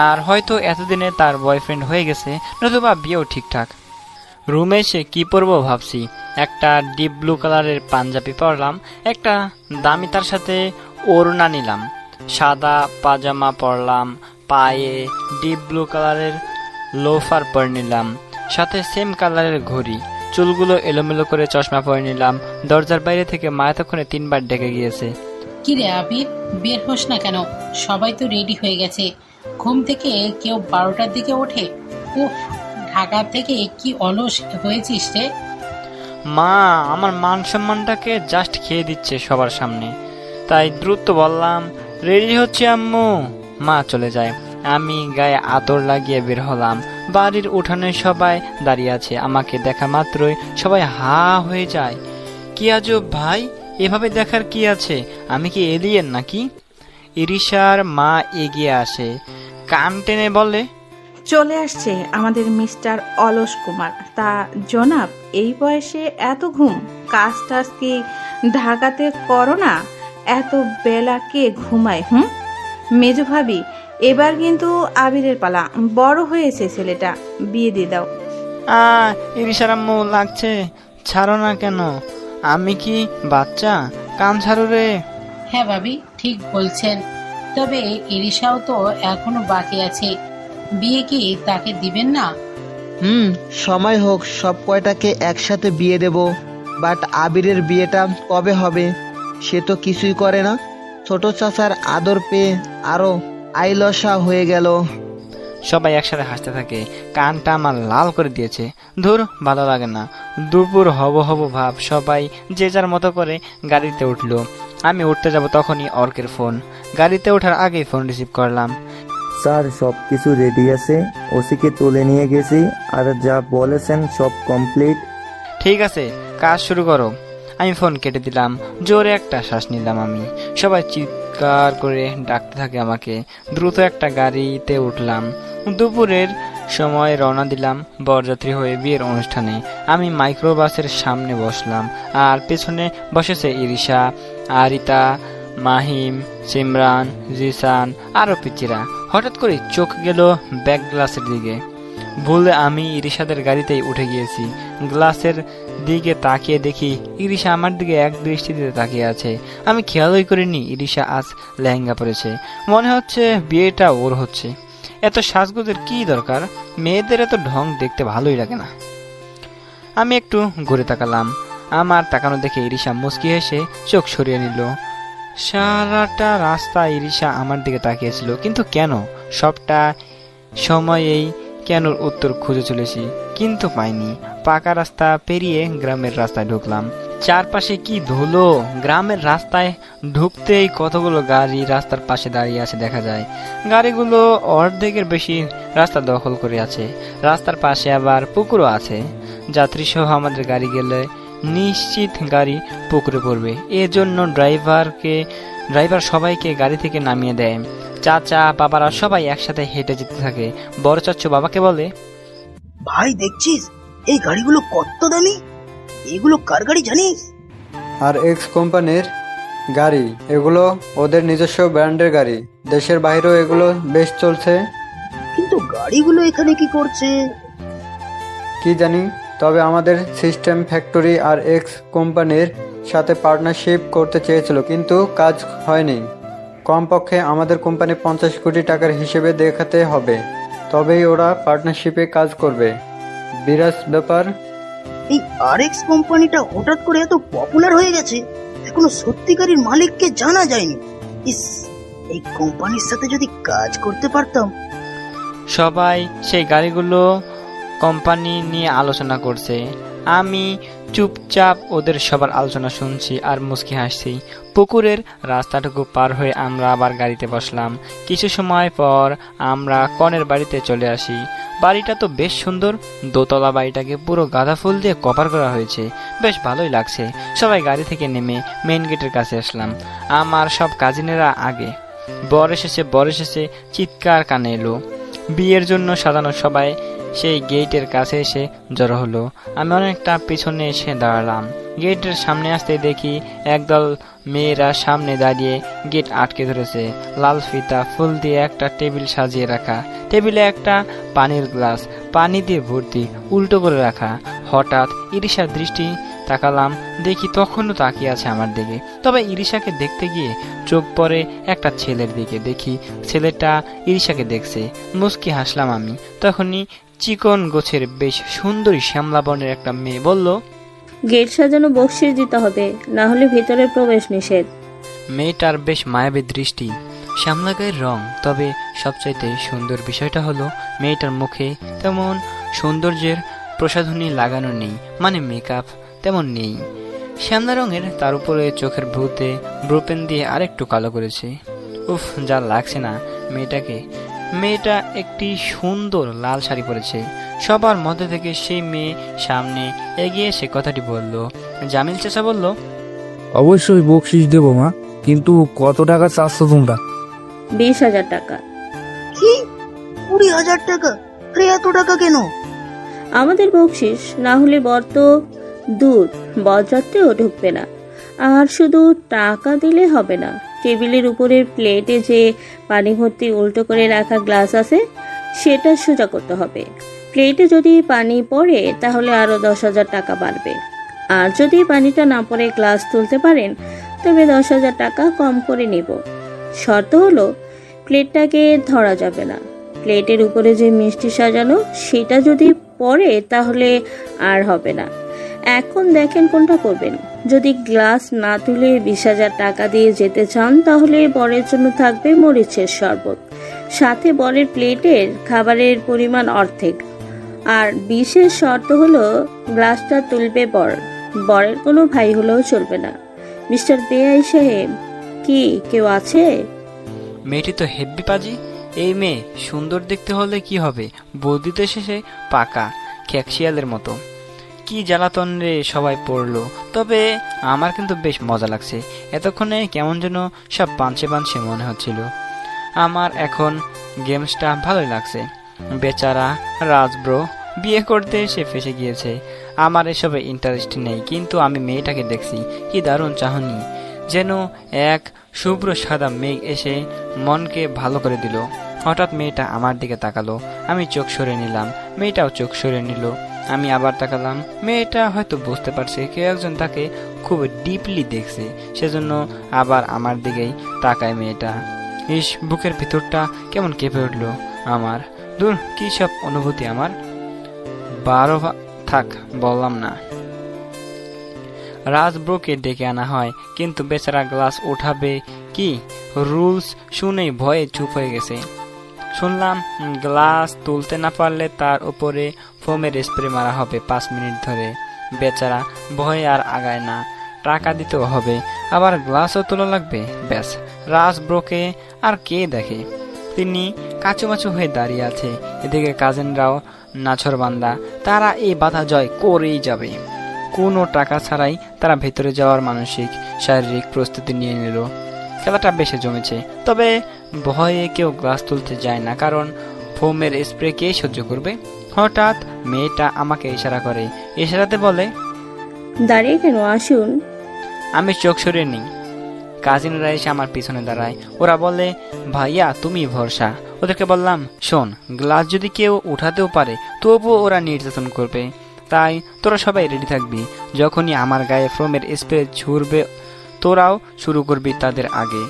আর হয়তো এতদিনে তার বয়ফ্রেন্ড হয়ে গেছে, নতুবা বিয়েও ঠিকঠাক। রুমে এসে কী পরবো ভাবছি। একটা ডিপ ব্লু কালারের পাঞ্জাবি পরলাম, একটা দামি তার সাথে ওড়না নিলাম, সাদা পাজামা পরলাম, পায়ে ডিপ ব্লু কালারের লোফার পরে নিলাম, সাথে সেম কালারের ঘড়ি, চুলগুলো এলোমেলো করে চশমা পরে নিলাম। দরজার বাইরে থেকে মা এতক্ষণে 3 বার ডেকে গিয়েছে। কিরে আবির, বের হোস না কেন? সবাই তো রেডি হয়ে গেছে। ঘুম থেকে কেউ 12টার দিকে ওঠে? উফ, ঢাকা থেকে কি অলস হয়েছিস রে? মা আমার মান সম্মানটাকে জাস্ট খেয়ে দিচ্ছে সবার সামনে, তাই দ্রুত বললাম রেডি হচ্ছে আম্মু। মা চলে যায়, আমি গায়ে আতর লাগিয়ে বের হলাম। বাড়ির উঠানে সবাই দাঁড়িয়ে আছে, আমাকে দেখা মাত্রই সবাই হা হয়ে যায়। কি আজব ভাই, এভাবে দেখার কি আছে? আমি কি এলিয়েন নাকি? ইরিশার মা এগিয়ে আসে, কান টেনে বলে, চলে আসছে আমাদের মিস্টার অলস কুমার। তা জনাব, এই বয়সে এত ঘুম? কাজ টাজ কি ঢাকাতে করো না? এত বেলা কে ঘুমায়? মেজো ভাবি, এবার কিন্তু আবিরের পালা। বড় হয়েছে ছেলেটা, বিয়ে দিয়ে দাও। ইরিশার আম্মু লাগছে, ছাড়ো না কেন? আমি কি বাচ্চা? কান ছাড়ো রে। হ্যাঁ ভাবি, ঠিক বলছেন। তবে ইরিশাও তো এখনো বাকি আছে। বিয়ে কি তাকে দিবেন না? সময় হোক, সব কয়টাকে একসাথে বিয়ে দেব। বাট আবিরের বিয়েটা কবে হবে সে তো কিছুই করে না। ছোট চাচার আদর পেয়ে আরো আইলসা হয়ে গেল। সবাই একসাথে হাসতে থাকে, কানটা আমার লাল করে দিয়েছে। ধুর, ভালো লাগে না। দুপুর হব হব ভাব, সবাই যে যার মতো করে গাড়িতে উঠলো। আমি উঠতে যাব তখনই অর্কের ফোন। গাড়িতে ওঠার আগেই ফোন রিসিভ করলাম। স্যার, সব কিছু রেডি আছে, ওসিকে তুলে নিয়ে গেছি, আর যা বলেছেন সব কমপ্লিট। ঠিক আছে, কাজ শুরু করো। আমি ফোন কেটে দিলাম, জোরে একটা শ্বাস নিলাম আমি। সবাই চিৎকার করে ডাকতে থাকে আমাকে। দ্রুত একটা গাড়িতে উঠলাম। দুপুরের সময় রওনা দিলাম বরযাত্রী হয়ে বিয়ের অনুষ্ঠানে। আমি মাইক্রোবাসের সামনে বসলাম, আর পেছনে বসেছে ইরিশা, আরিতা, মাহিম, সিমরান, জিসান, আরো পিচিরা। হঠাৎ করে চোখ গেল ব্যাক গ্লাসের দিকে। ভুলে আমি ইরিশাদের গাড়িতেই উঠে গিয়েছি। গ্লাসের দিকে তাকিয়ে দেখি ইরিশা আমার দিকে এক দৃষ্টিতে তাকিয়ে আছে। আমি খেয়ালই করিনি ইরিশা আজ লেহেঙ্গা পরেছে। মনে হচ্ছে বিয়েটা ওর হচ্ছে। এত সাজগোজের কি দরকার? মেয়েদের এত ঢং দেখতে ভালোই লাগে না। আমি একটু ঘুরে তাকালাম। আমার তাকানো দেখে ইরিশা মুচকি হেসে চোখ সরিয়ে নিল। সারাটা রাস্তা ইরিশা আমার দিকে তাকিয়েছিল, কিন্তু কেন? সবটা সময়েই কেন উত্তর খুঁজে চলেছি, কিন্তু পাইনি। পাকা রাস্তা পেরিয়ে গ্রামের রাস্তায় ঢুকলাম। চারপাশে কি ধুলো! গ্রামের রাস্তায় ঢুকতেই কতগুলো গাড়ি রাস্তার পাশে দাঁড়িয়ে আছে দেখা যায়। গাড়িগুলো অর্ধেকের বেশি রাস্তা দখল করে আছে। রাস্তার পাশে আবার পুকুরও আছে। যাত্রী সহ আমাদের গাড়ি গেলে নিশ্চিত গাড়ি পুকুরে পড়বে। এজন্য ড্রাইভার সবাইকে গাড়ি থেকে নামিয়ে দেয়। চাচা বাবারা সবাই একসাথে হেঁটে যেতে থাকে। বড় চাচ্চু বাবাকে বলে, ভাই দেখছিস এই গাড়িগুলো কত দামি? এগুলো কার গাড়ি জানিস? আর এক্স কোম্পানির। গাড়ি, এগুলো ওদের নিজস্ব ব্র্যান্ডের গাড়ি। দেশের বাইরেও এগুলো বেশ চলছে। কিন্তু গাড়িগুলো এখানে কি করছে? কি জানি, তবে আমাদের সিস্টেম ফ্যাক্টরি আর এক্স কোম্পানির সাথে পার্টনারশিপ করতে চেয়েছিল, কিন্তু কাজ হয়নি। কমপক্ষে আমাদের কোম্পানি 50 কোটি টাকার হিসেবে দেখাতে হবে, তবেই ওরা পার্টনারশিপে কাজ করবে। বিরাজ ব্যাপার। এই আরএক্স কোম্পানিটা হঠাৎ করে এত পপুলার হয়ে গেছে, এখনো সত্যিকারের মালিককে জানা যায়নি। ইস, এই কোম্পানির সাথে যদি কাজ করতে পারতাম। সবাই সেই গাড়িগুলো কোম্পানি নিয়ে আলোচনা করছে। আমি চুপচাপ ওদের সবার আলোচনা শুনছি আর মুচকি হাসছি। পুকুরের রাস্তাটুকু পার হয়ে আমরা আবার গাড়িতে বসলাম। কিছু সময় পর আমরা কনের বাড়িতে চলে আসি। বাড়িটা তো বেশ সুন্দর। দোতলা বাড়িটাকে পুরো গাঁদা ফুল দিয়ে কভার করা হয়েছে, বেশ ভালোই লাগছে। সবাই গাড়ি থেকে নেমে মেইন গেটের কাছে আসলাম। আমার সব কাজিনেরা আগে। বর এসেছে চিৎকার কানে এলো। বিয়ের জন্য সাজানো সবাই সেই গেটের কাছে এসে জড়ো হলো। আমি অনেকটা পিছনে এসে দাঁড়ালাম। গেটের সামনে আসতে দেখি একদল মেয়েরা সামনে দাঁড়িয়ে গেট আটকে ধরেছে। লাল ফিতা ফুল দিয়ে একটা টেবিল সাজিয়ে রাখা, টেবিলে একটা পানির গ্লাস পানি দিয়ে ভর্তি উল্টো করে রাখা। হঠাৎ ইরিশার দৃষ্টি তাকালাম, দেখি তখনও তাকিয়ে আছে আমার দিকে। তবে ইরিশাকে দেখতে গিয়ে চোখ পড়ে একটা ছেলের দিকে, দেখি ছেলেটা ইরিশাকে দেখছে। মুচকি হাসলাম আমি। তখনই চিকন গোছের বেশ সুন্দরী শ্যামলা বর্ণের একটা মেয়ে বলল, গেট সাজানো বকশিস দিতে হবে, না হলে ভিতরে প্রবেশ নিষেধ। মেয়েটার বেশ মায়াবী দৃষ্টি, শ্যামলা গায়ের রং। তবে সবচাইতে সুন্দর বিষয়টা হলো মেয়েটার মুখে তেমন সৌন্দর্যের প্রসাধনী লাগানো নেই, মানে মেকআপ তেমন নেই। শ্যামলা রঙের, তার উপরে চোখের ভ্রুতে ব্রুপেন দিয়ে আরেকটু কালো করেছে। উফ, যা লাগছে না মেয়েটাকে। মেয়েটা একটি সুন্দর লাল শাড়ি পরেছে। সবার মধ্যে থেকে সেই মেয়ে সামনে এগিয়ে সে কথাটি বলল। জামিল চাচা বলল, অবশ্যই বকশিস দেবো মা, কিন্তু কত টাকা চাচ্ছ তোমরা? 20,000 টাকা। কি 20,000 টাকা? আরে এত টাকা কেন? আমাদের বকশিস না হলে বর তো দূর, বরযাত্রীও ঢুকবে না। আর শুধু টাকা দিলে হবে না, টেবিলের উপরের প্লেটে যে পানি ভর্তি উল্টো করে রাখা গ্লাস আছে সেটা সোজা করতে হবে। প্লেটে যদি পানি পড়ে তাহলে আরো 10,000 টাকা বাড়বে। আর যদি পানিটা না পড়ে গ্লাস তুলতে পারেন তবে 10,000 টাকা কম করে নিব। শর্ত হলো প্লেটটাকে ধরা যাবে না। প্লেটের উপরে যে মিষ্টি সাজানো সেটা যদি পড়ে তাহলে আর হবে না। এখন দেখেন কোনটা করবেন। যদি গ্লাস না তুলে 20,000 টাকা দিয়ে যেতে চান তাহলে বরের জন্য থাকবে মরিচের শরবত, সাথে বরের প্লেটের খাবারের পরিমাণ অর্ধেক। আর বিশেষ শর্ত হলো গ্লাসটা তুলবে বর, বরের কোনো ভাই হলেও চলবে না। মিস্টার বেআই সাহেব, কি কেউ আছে? মেয়েটি তো হেব্বি পাজি। এই মেয়ে সুন্দর দেখতে হলে কি হবে, বৌদিতে শেষে পাকা খ্যাকশিয়ালের মতো। কি জ্বালাতন রে সবাই পড়লো। তবে আমার কিন্তু বেশ মজা লাগছে। এতক্ষণে কেমন যেন সব পাঞ্চে পাঞ্চে মনে হচ্ছিল। আমার এখন গেমসটা ভালোই লাগছে। বেচারা রাজব্রো বিয়ে করতে সে ফেসে গিয়েছে। আমার এসবে ইন্টারেস্ট নেই, কিন্তু আমি মেয়েটাকে দেখছি, কি দারুণ চাহনি। যেন এক শুভ্র সাদা মেঘ এসে মনকে ভালো করে দিল। হঠাৎ মেয়েটা আমার দিকে তাকালো, আমি চোখ সরে নিলাম, মেয়েটাও চোখ সরে নিল। আমি আবার তাকালাম, মেয়েটা হয়তো বুঝতে পারছে কেউ একজন তাকে খুব ডিপলি দেখছে, সেজন্য আবার আমার দিকেই তাকায় মেয়েটা। ইস, বুকের ভিতরটা কেমন কেঁপে উঠলো আমার। দূর, কি সব অনুভূতি আমার। 12 থাক, বললাম না। রাজব্রোকে ডেকে আনা হয়, কিন্তু বেচারা গ্লাস উঠাবে কি রুলস শুনেই ভয়ে চুপ হয়ে গেছে। শুনলাম গ্লাস তুলতে না পারলে তার উপরে ফোমের স্প্রে মারা হবে 5 মিনিট ধরে। বেচারা ভয়ে আর আগায় না, টাকা দিতেও হবে, আবার গ্লাসও তোলা লাগবে। ব্যাস, রাজব্রোকে আর কে দেখে। তিনি কাচুমাচু হয়ে দাঁড়িয়ে আছে। এদিকে কাজিনরাও নাছরবান্দা, তারা এই বাধা জয় করেই যাবে। কোনো টাকা ছাড়াই তারা ভেতরে যাওয়ার মানসিক শারীরিক প্রস্তুতি নিয়ে নিল। খেলাটা বেশি জমেছে, তবে ভয়ে কেউ গ্লাস তুলতে যায় না, কারণ ফোমের স্প্রে কে সহ্য করবে। হঠাৎ মেয়েটা আমাকে ইশারা করে, ইশারাতে বলে, দাঁড়িয়ে কেন, আসুন। আমি চোখ সরিয়ে নিই। কাজিনরা এসে আমার পিছনে দাঁড়ায়। ওরা বলে, ভাইয়া তুমি ভরসা। ওদেরকে বললাম, শোন, গ্লাস যদি কেউ উঠাতেও পারে তবুও ওরা নির্যাতন করবে, তাই তোরা সবাই রেডি থাকবি। যখনই আমার গায়ে ফোমের স্প্রে ছুড়বে তোরাও শুরু করবি তাদের আগে।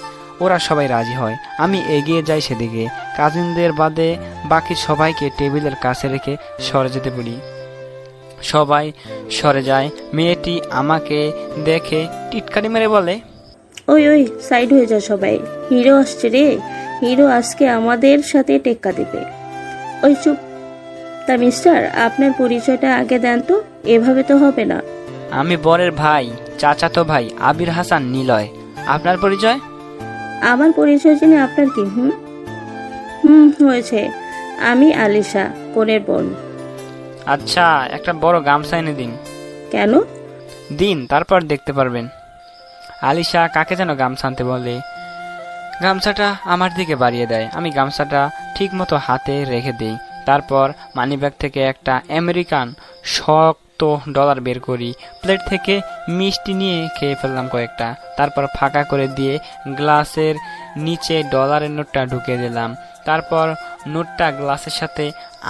ওরা সবাই রাজি হয়। আমি এগিয়ে যাই সেদিকে। কাজিনদের বাদে বাকি সবাইকে টেবিলের কাছে রেখে সরে যেতে বলি। সবাই সরে যায়। মেয়েটি আমাকে দেখে টিটকারি মেরে বলে, ওই ওই সাইড হয়ে যা সবাই, হিরো আসছে রে, হিরো আজকে আমাদের সাথে টেক্কা দেবে। ওই চুপ। তা মিস্টার, আপনার পরিচয়টা আগে দেন তো, এভাবে তো হবে না। আমি বরের ভাই, চাচাতো ভাই আবির হাসান নিলয়। আপনার পরিচয়? আমার পরিচয় জেনে আপনার কি? হয়েছে, আমি আলিশা, কনের বোন। আচ্ছা, একটা বড় গামছা এনে দিন। কেন? দিন, তারপর দেখতে পারবেন। আলিশা কাকে যেন গামছা আনতে বলে। গামছাটা আমার দিকে বাড়িয়ে দেয়। আমি গামছাটা ঠিক মতো হাতে রেখে দিই। তারপর মানিব্যাগ থেকে একটা আমেরিকান শক্ত ডলার বের করি। প্লেট থেকে মিষ্টি নিয়ে খেয়ে ফেললাম কয়েকটা। তারপর ফাঁকা করে দিয়ে গ্লাসের নিচে ডলারের নোটটা ঢুকিয়ে দিলাম। তারপর নোটটা গ্লাসের সাথে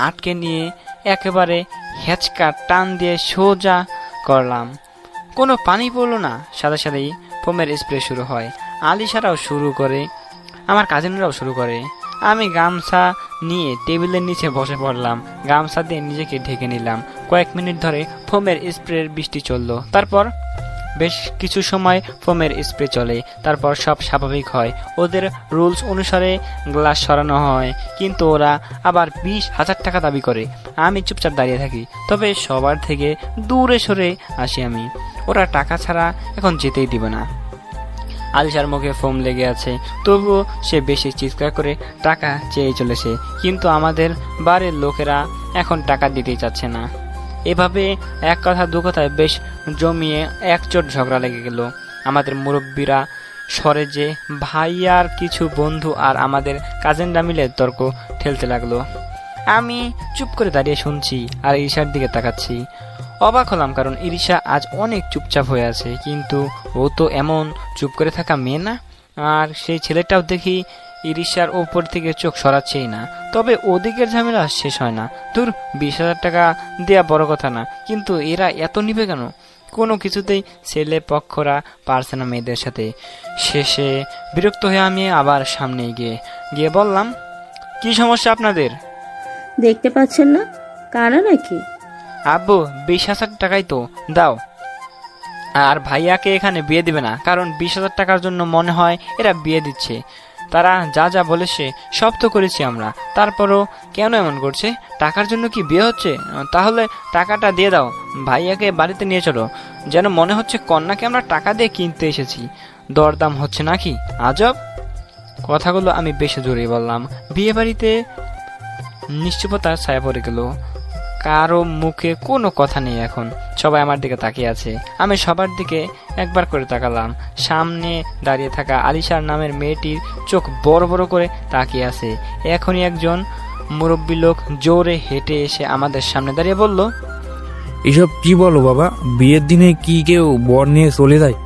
আটকে নিয়ে একেবারে হেঁচকা টান দিয়ে সোজা করলাম। কোনো পানি পড়লো না। সাথে সাথেই ফোমের স্প্রে শুরু হয়। আলিশারাও শুরু করে, আমার কাজিনরাও শুরু করে। আমি গামছা নিয়ে টেবিলের নিচে বসে পড়লাম। গামছা দিয়ে নিজেকে ঢেকে নিলাম। কয়েক মিনিট ধরে ফোমের স্প্রের বৃষ্টি চলল। তারপর বেশ কিছু সময় ফোমের স্প্রে চলে। তারপর সব স্বাভাবিক হয়। ওদের রুলস অনুসারে গ্লাস সরানো হয়, কিন্তু ওরা আবার 20,000 টাকা দাবি করে। আমি চুপচাপ দাঁড়িয়ে থাকি, তবে সবার থেকে দূরে সরে আসি আমি। ওরা টাকা ছাড়া এখন যেতেই দিবে না। আলিশার মুখে ফোম লেগে আছে, তবুও সে বেশি চিৎকার করে টাকা চেয়ে চলেছে। কিন্তু আমাদের বাড়ির লোকেরা এখন টাকা দিতেই চাচ্ছে না। এভাবে এক কথা দু কথায় বেশ জমিয়ে একচোট ঝগড়া লেগে গেল। আমাদের মুরব্বীরা সরে যে ভাইয়ার কিছু বন্ধু আর আমাদের কাজিনরা মিলে তর্ক ঠেলতে লাগলো। আমি চুপ করে দাঁড়িয়ে শুনছি আর ইরিশার দিকে তাকাচ্ছি। অবাক হলাম, কারণ ইরিশা আজ অনেক চুপচাপ হয়ে আছে, কিন্তু ও তো এমন চুপ করে থাকা মেয়ে না। আর সেই ছেলেটাও দেখি ইরিশার ওপর থেকে চোখ সরাচ্ছেই না। তবে ওদিকের ঝামেলা শেষ হয় না। দূর, 20,000 টাকা দেয়া বড় কথা না, কিন্তু এরা এত নিবে কেন? কোনো কিছুতেই ছেলে পক্ষরা পারছে না মেয়েদের সাথে। শেষে বিরক্ত হয়ে আমি আবার সামনে গিয়ে বললাম, কি সমস্যা আপনাদের? দেখতে পাচ্ছেন না, কানা নাকি? আব্বু, 20,000 টাকাই তো দাও। আর ভাইয়াকে এখানে বিয়ে দিবে না, কারণ 20,000 টাকার জন্য মনে হয় এরা বিয়ে দিচ্ছে। তারা যা যা বলেছে সব তো করেছি আমরা, তারপরও কেন এমন করছে? টাকার জন্য কি বিয়ে হচ্ছে? তাহলে টাকাটা দিয়ে দাও, ভাইয়াকে বাড়িতে নিয়ে চলো, যেন মনে হচ্ছে কন্যাকে আমরা টাকা দিয়ে কিনতে এসেছি। দরদাম হচ্ছে নাকি? আজব। কথাগুলো আমি বেশ জোরে বললাম। বিয়ে বাড়িতে নিশ্চুপতার ছায়া পড়ে গেল। কারো মুখে কোনো কথা নেই এখন। সবাই আমার দিকে তাকিয়ে আছে। আমি সবার দিকে একবার করে তাকালাম। সামনে দাঁড়িয়ে থাকা আলিশার নামের মেয়েটির চোখ বড় বড় করে তাকিয়ে আছে। এখনই একজন মুরব্বী লোক জোরে হেঁটে এসে আমাদের সামনে দাঁড়িয়ে বলল, এসব কি বলো বাবা? বিয়ের দিনে কি কেউ বর নিয়ে চলে যায়?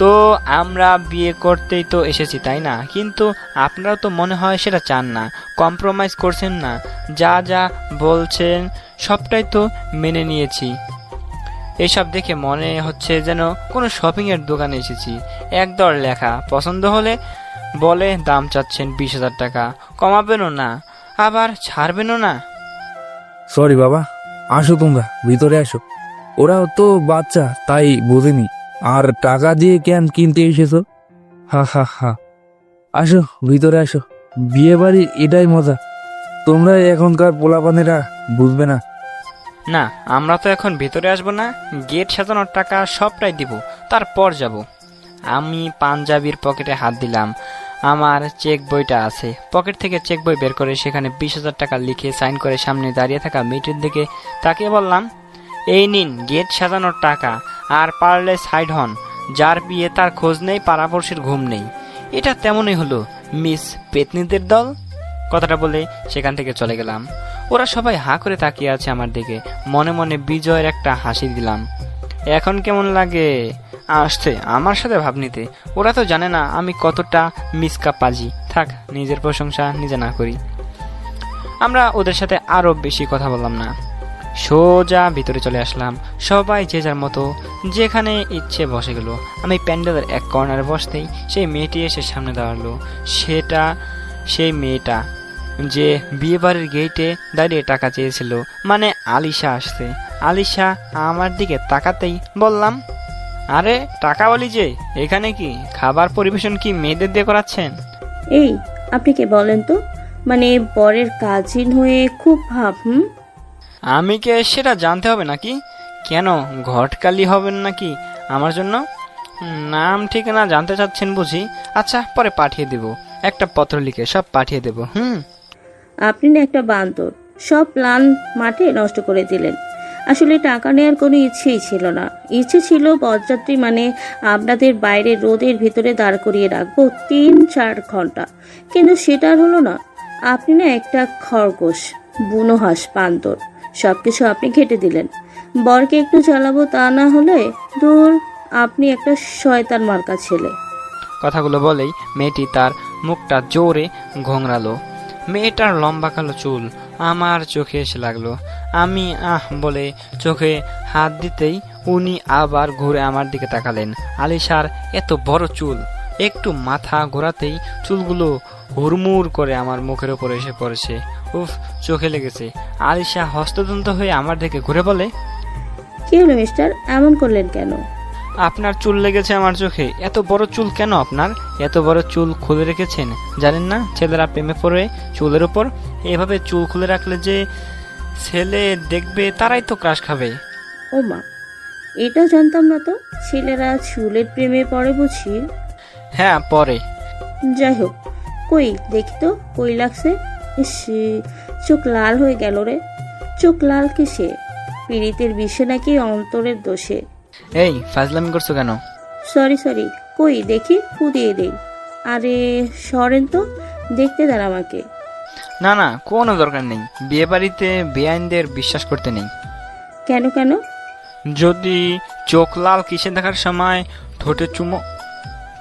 তো আমরা বিয়ে করতেই তো এসেছি, তাই না? কিন্তু আপনারা তো মনে হয় সেটা চান না, কম্প্রোমাইজ করছেন না। যা যা বলছেন সবটাই তো মেনে নিয়েছি। এসব দেখে মনে হচ্ছে যেন কোনো শপিংয়ের দোকানে এসেছি। একদর লেখা, পছন্দ হলে বলে দাম চাচ্ছেন 20,000 টাকা। কমাবেনও না, আবার ছাড়বেনও না। সরি বাবা, আসো তোমরা ভিতরে আসো। ওরাও তো বাচ্চা, তাই বোঝেনি। আর টাকা দিয়ে কেন কিনতে এসেছো? হা হা হা। আসো ভিতরে আসো, বিয়ে বাড়ির এটাই মজা। তোমরা এখনকার পোলাপানেরা বুঝবে না। না, আমরা তো এখন ভিতরে আসবো না। গেট সাজানোর টাকা সবটাই দিব, তারপর যাব। আমি পাঞ্জাবির পকেটে হাত দিলাম। আমার চেক বইটা আছে। পকেট থেকে চেক বই বের করে সেখানে 20,000 টাকা লিখে সাইন করে সামনে দাঁড়িয়ে থাকা মেয়েটির দিকে তাকিয়ে বললাম, এই নিন গেট সাজানোর টাকা, আর পারলে সাইড হন। যার বিয়ে তার খোঁজ নেই, পাড়াপড়শির ঘুম নেই। এটা তেমনই হলো মিস পেতনিদের দল। কথাটা বলে সেখান থেকে চলে গেলাম। ওরা সবাই হাঁ করে তাকিয়ে আছে আমার দিকে। মনে মনে বিজয়ের একটা হাসি দিলাম। এখন কেমন লাগে আসছে আমার সাথে ভাব নিতে? ওরা তো জানে না আমি কতটা মিসকা পাজি। থাক, নিজের প্রশংসা নিজে না করি। আমরা ওদের সাথে আরো বেশি কথা বললাম না, সোজা ভিতরে চলে আসলাম। সবাই যে যার মতো যেখানে ইচ্ছে বসে গেল। আমি প্যান্ডেলের এক কর্নারে বসতেই সেই মেয়েটি এসে সামনে দাঁড়ালো। সেই মেয়েটা যে বিয়ে বাড়ির গেটে দাঁড়িয়ে টাকা চেয়েছিল, মানে আলিশা আসছে। আলিশা আমার দিকে তাকাতেই বললাম, আরে টাকা বলি যে, এখানে কি খাবার পরিবেশন কি মেয়েদের দিয়ে করাচ্ছেন? এই, আপনি কে বলেন তো? মানে বরের কাজিন হয়ে খুব ভাব। আমি কে সেটা জানতে হবে নাকি? কেন ঘটকালি হবেন নাকি আমার জন্য? নাম ঠিকানা জানতে চাচ্ছেন বুঝি? আচ্ছা, পরে পাঠিয়ে দেব, একটা পত্র লিখে সব পাঠিয়ে দেব। আপনি না একটা বান্দর, সব প্ল্যান মাঠে নষ্ট করে দিলেন। আসলে টাকা নেওয়ার কোনো ইচ্ছেই ছিল না। ইচ্ছে ছিল বরযাত্রী মানে আপনাদের বাইরে রোদের ভিতরে দাঁড় করিয়ে রাখবো 3-4 ঘন্টা, কিন্তু সেটা আর হলো না। আপনি না একটা খরগোশ, বুনো হাঁস, বান্দর, সবকিছু আপনি ঘেটে দিলেন। বরকে একটু চালাবো তা না হলে দূর, আপনি একটা শয়তান মার্কা ছেলে। কথাগুলো বলেই মেয়েটি তার মুখটা জোরে ঘোংরালো। মেয়েটার লম্বা কালো চুল আমার চোখে এসে লাগলো। আমি বলে চোখে হাত দিতেই উনি আবার ঘুরে আমার দিকে তাকালেন। আলিশার এত বড় চুল, একটু মাথা ঘোরাতেই চুলগুলো হুড়মুড় করে আমার মুখের উপর এসে পড়েছে। উফ, চোখে লেগেছে। আলিশা হস্তদন্ত হয়ে আমার দিকে ঘুরে বলে, কি হলো মিস্টার, এমন করলেন কেন? আপনার চুল লেগেছে আমার চোখে। এত বড় চুল কেন আপনার? এত বড় চুল খুলে রেখেছেন, জানেন না ছেলেরা প্রেমে পড়ে চুলের উপর? এভাবে চুল খুলে রাখলে যে ছেলে দেখবে তারাই তো ক্রাশ খাবে। ও মা, এটা জানতাম না তো। ছেলেরা চুলের প্রেমে পড়ে বুঝি? হ্যাঁ, পরে। যাই হোক, কই দেখি তো, কই লাগছে? ইস, চোখ লাল হয়ে গেল রে। চোখ লাল কিসে? পীড়িতের বিষে নাকি অন্তরের দোষে? এই ফাজলামি করছো কেন? সরি, কই দেখি, ফু দিয়ে দেই। আরে সরেন তো, দেখতে দেন আমাকে। না, কোনো দরকার নেই। বিয়ে বাড়িতে বেআইনদের বিশ্বাস করতে নেই। কেন? যদি চোখ লাল কিসে দেখার সময় ঠোঁটে চুমো,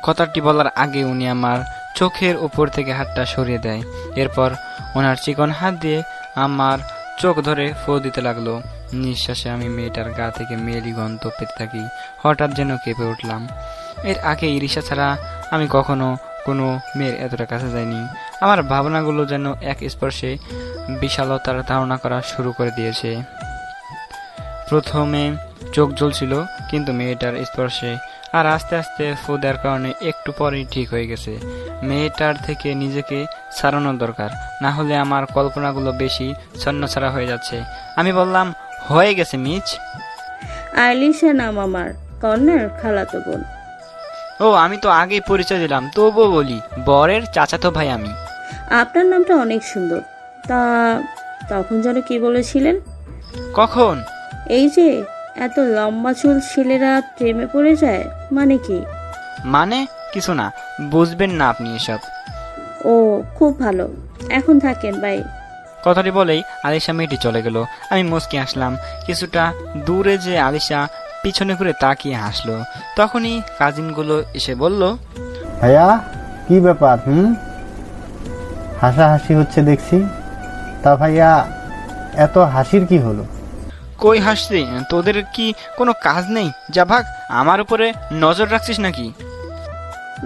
কথাটি বলার আগে উনি আমার চোখের উপর থেকে হাতটা সরিয়ে দেয়। এরপর ওনার চিকন হাত দিয়ে আমার চোখ ধরে ফু দিতে লাগলো। নিঃশ্বাসে আমি মেয়েটার গা থেকে মেয়েলি গন্ধ পেতে থাকি। হঠাৎ যেন কেঁপে উঠলাম। এর আগে ইরিশা ছাড়া আমি কখনো কোনো মেয়ের এতটা কাছে যাইনি। আমার ভাবনাগুলো যেন এক স্পর্শে বিশালতার ধারণা করা শুরু করে দিয়েছে। প্রথমে চোখ জ্বলছিল, কিন্তু মেয়েটার স্পর্শে আর আস্তে আস্তে ফু দেওয়ার কারণে একটু পরেই ঠিক হয়ে গেছে। মেয়েটার থেকে নিজেকে ছাড়ানোর দরকার, না হলে আমার কল্পনাগুলো বেশি ছন্নছাড়া হয়ে যাচ্ছে। আমি বললাম, হয়ে গেছে মিচ। আইলিশা নাম আমার, কর্নার খালাতো বোন। ও, আমি তো আগেই পরিচয় দিলাম, তবুও বলি বরের চাচাতো ভাই আমি। আপনার নামটা অনেক সুন্দর। তা তখন যেন কি বলেছিলেন? কখন? এই যে এত লম্বা চুল ছেলেরা প্রেমে পড়ে যায়, মানে কি? মানে কিছু না, বুঝবেন না আপনি এসব। ও, খুব ভালো, এখন থাকেন, বাই। কথাটি বলেই আলিশা মেয়েটি চলে গেল। আমি মুচকি আসলাম। কিছুটা দূরে যে আলিশা পিছনে ঘুরে তাকিয়ে হাসলো। তখনই কাজিনগুলো এসে বলল, ভাইয়া কি ব্যাপার? হাসাহাসি হচ্ছে দেখছি। তা ভাইয়া এত হাসির কি হলো? কই হাসছি? তোদের কি কোনো কাজ নেই? যা ভাগ, আমার উপরে নজর রাখছিস নাকি?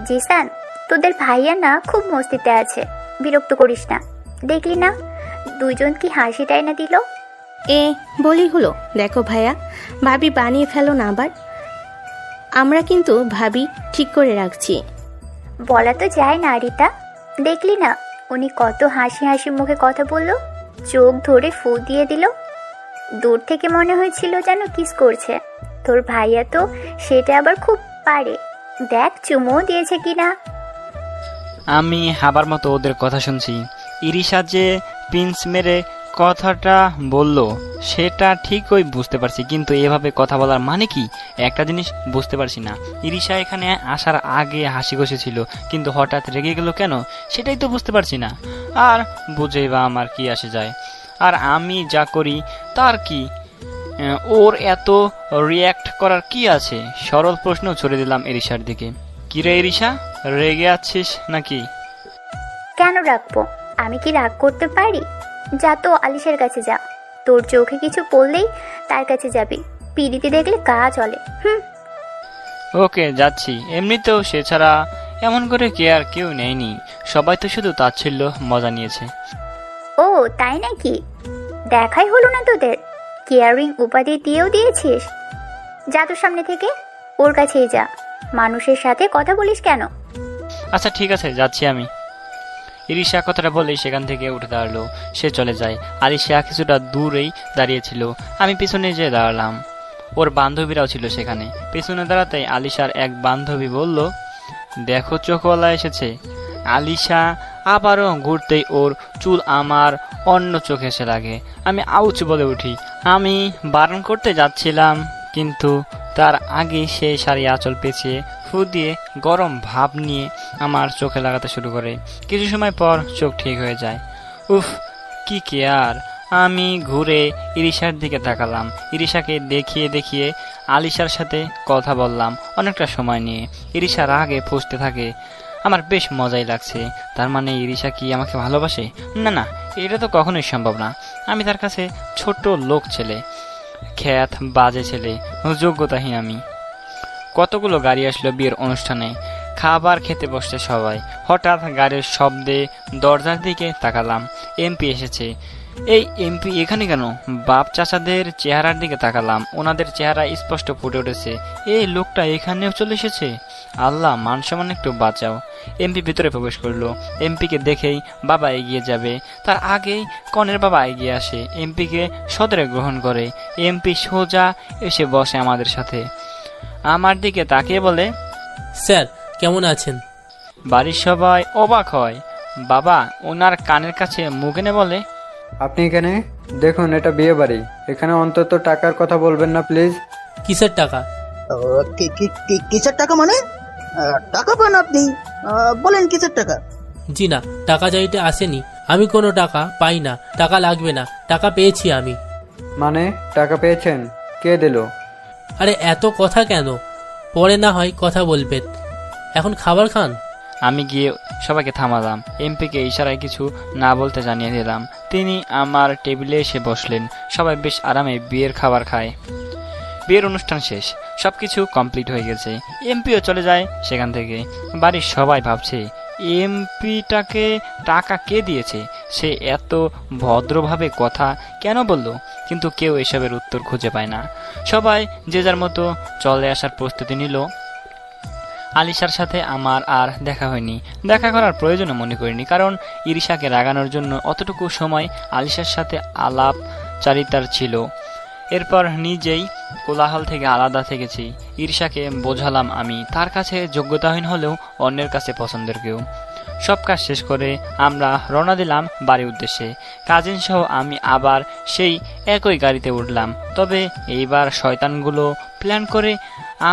জিসান, তোদের ভাইয়া না খুব মস্তিতে আছে, বিরক্ত করিস না। দেখলি না দুইজন কি হাসিটাই না দিল? বলি হলো, দেখো ভাইয়া, ভাবি বানিয়ে ফেলো না আবার। আমরা কিন্তু ভাবি ঠিক করে রাখছি। বলা তো যায় না রিতা, দেখলি না উনি কত হাসি হাসি মুখে কথা বললো, চোখ ধরে ফু দিয়ে দিল। দূর থেকে মনে হয়েছিল যেন কিস করছে। তোর ভাইয়া তো সেটা আবার খুব পারে, দেখ চুমো দিয়েছে কিনা। আমি হাবার মতো ওদের কথা শুনছি। ইরিশা যে পিঞ্চ মেরে কথাটা বলল সেটা ঠিকই বুঝতে পারছি, কিন্তু এভাবে কথা বলার মানে কি একটা জিনিস বুঝতে পারছি না। ইরিশা এখানে আসার আগে হাসি খুশি ছিল, কিন্তু হঠাৎ রেগে গেল কেন সেটাই তো বুঝতে পারছি না। আর বুঝেই বা আমার কি আসে যায়, আর আমি যা করি তার কি? ওর এত রিয়্যাক্ট করার কি আছে? সরল প্রশ্ন ছড়ে দিলাম ইরিশার দিকে। কিরে ইরিশা, রেগে আছিস নাকি? কেন রাখবো? আমি কি রাগ করতে পারি? যা তো আলিশের কাছে যা, তোর চোখে কিছু পড়লেই তার কাছে যাবি, পিড়িতে দেখলে গা চলে। ওকে, যাচ্ছি। এমনিতেও সে ছাড়া এমন করে কে আর কেউ নেয়নি, সবাই তো শুধু তাচ্ছিল্য মজা নিয়েছে। ও তাই নাকি? দেখাই হলো না তোদের, কেয়ারিং উপাধি দিয়েও দিয়েছিস। যা তোর সামনে থেকে, ওর কাছেই যা, মানুষের সাথে কথা বলিস কেন? আচ্ছা ঠিক আছে, যাচ্ছি আমি। ইরিশা কথাটা বলে সেখান থেকে উঠে দাঁড়ালো, সে চলে যায়। আলিশা কিছুটা দূরেই দাঁড়িয়েছিল, আমি পিছনে যেয়ে দাঁড়ালাম। ওর বান্ধবীরাও ছিল সেখানে। পেছনে দাঁড়াতে আলিশার এক বান্ধবী বলল, দেখো চোখওয়ালা এসেছে। আলিশা আবারও ঘুরতেই ওর চুল আমার অন্য চোখে এসে লাগে। আমি আউচ বলে উঠি। আমি বারণ করতে যাচ্ছিলাম, কিন্তু তার আগে সে শাড়ি আঁচল পেঁচিয়ে ফু দিয়ে গরম ভাব নিয়ে আমার চোখে লাগাতে শুরু করে। কিছু সময় পর চোখ ঠিক হয়ে যায়। উফ, কি কেয়ার! আমি ঘুরে ইরিশার দিকে তাকালাম। ইরিশাকে দেখিয়ে দেখিয়ে আলিশার সাথে কথা বললাম অনেকটা সময় নিয়ে। ইরিশা রাগে ফুঁসতে থাকে। আমার বেশ মজাই লাগছে। তার মানে ইরিশা কি আমাকে ভালোবাসে? না না, এটা তো কখনোই সম্ভব না। আমি তার কাছে ছোট লোক ছেলে, খ্যাত বাজে ছেলে, যোগ্যতাহীন আমি। কতগুলো গাড়ি আসলো বিয়ের অনুষ্ঠানে, খাবার খেতে বসছে সবাই। হঠাৎ গাড়ির শব্দে দরজার দিকে তাকালাম। এমপি এসেছে। এই এমপি এখানে কেন? বাপ চাচাদের চেহারার দিকে তাকালাম, ওনাদের চেহারা স্পষ্ট ফুটে উঠেছে। এই লোকটা এখানেও চলে এসেছে। আল্লাহ, মান সম্মান একটু বাঁচাও। এমপি ভিতরে প্রবেশ করলো। এমপিকে দেখেই বাবা এগিয়ে যাবে, তার আগেই কনের বাবা এগিয়ে আসে, এমপিকে সদরে গ্রহণ করে। এমপি সোজা এসে বসে আমাদের সাথে, আমার দিকে তাকিয়ে বলে, স্যার কেমন আছেন? বাড়ির সবাই অবাক হয়। বাবা ওনার কানের কাছে মুখ এনে বলে, আপনি এখানে দেখুন, এটা বিয়ে বাড়ি, এখানে অন্তত টাকার কথা বলবেন না প্লিজ। কিসের টাকা? কিসের টাকা মানে? টাকা পান আপনি? বলেন কিসের টাকা? জি না, টাকা চাইতে আসেনি, আমি কোনো টাকা পাই না, টাকা লাগবে না, টাকা পেয়েছি আমি। মানে টাকা পেয়েছেন? কে দিল? আরে এত কথা কেন? পরে না হয় কথা বলবেন, এখন খাবার খান। আমি গিয়ে সবাইকে থামালাম। এমপিকে ইশারায় কিছু না বলতে জানিয়ে দিলাম। তিনি আমার টেবিলে এসে বসলেন। সবাই বেশ আরামে বিয়ের খাবার খায়। বিয়ের অনুষ্ঠান শেষ, সবকিছু কমপ্লিট হয়ে গেছে। এমপিও চলে যায় সেখান থেকে। বাড়ির সবাই ভাবছে এমপিটাকে টাকা কে দিয়েছে, সে এত ভদ্রভাবে কথা কেন বলল, কিন্তু কেউ এসবের উত্তর খুঁজে পায় না। সবাই যে যার মতো চলে আসার প্রস্তুতি নিল। আলিশার সাথে আমার আর দেখা হয়নি, দেখা করার প্রয়োজনও মনে করিনি, কারণ ইরিশাকে রাগানোর জন্য অতটুকু সময় আলিশার সাথে আলাপচারিতার ছিল। এরপর নিজেই কোলাহল থেকে আলাদা থেকেছি। ইরিশাকে বোঝালাম আমি তার কাছে যোগ্যতাহীন হলেও অন্যের কাছে পছন্দের কেউ। সব কাজ শেষ করে আমরা রওনা দিলাম বাড়ির উদ্দেশ্যে। কাজিন সহ আমি আবার সেই একই গাড়িতে উঠলাম। তবে এইবার শয়তানগুলো প্ল্যান করে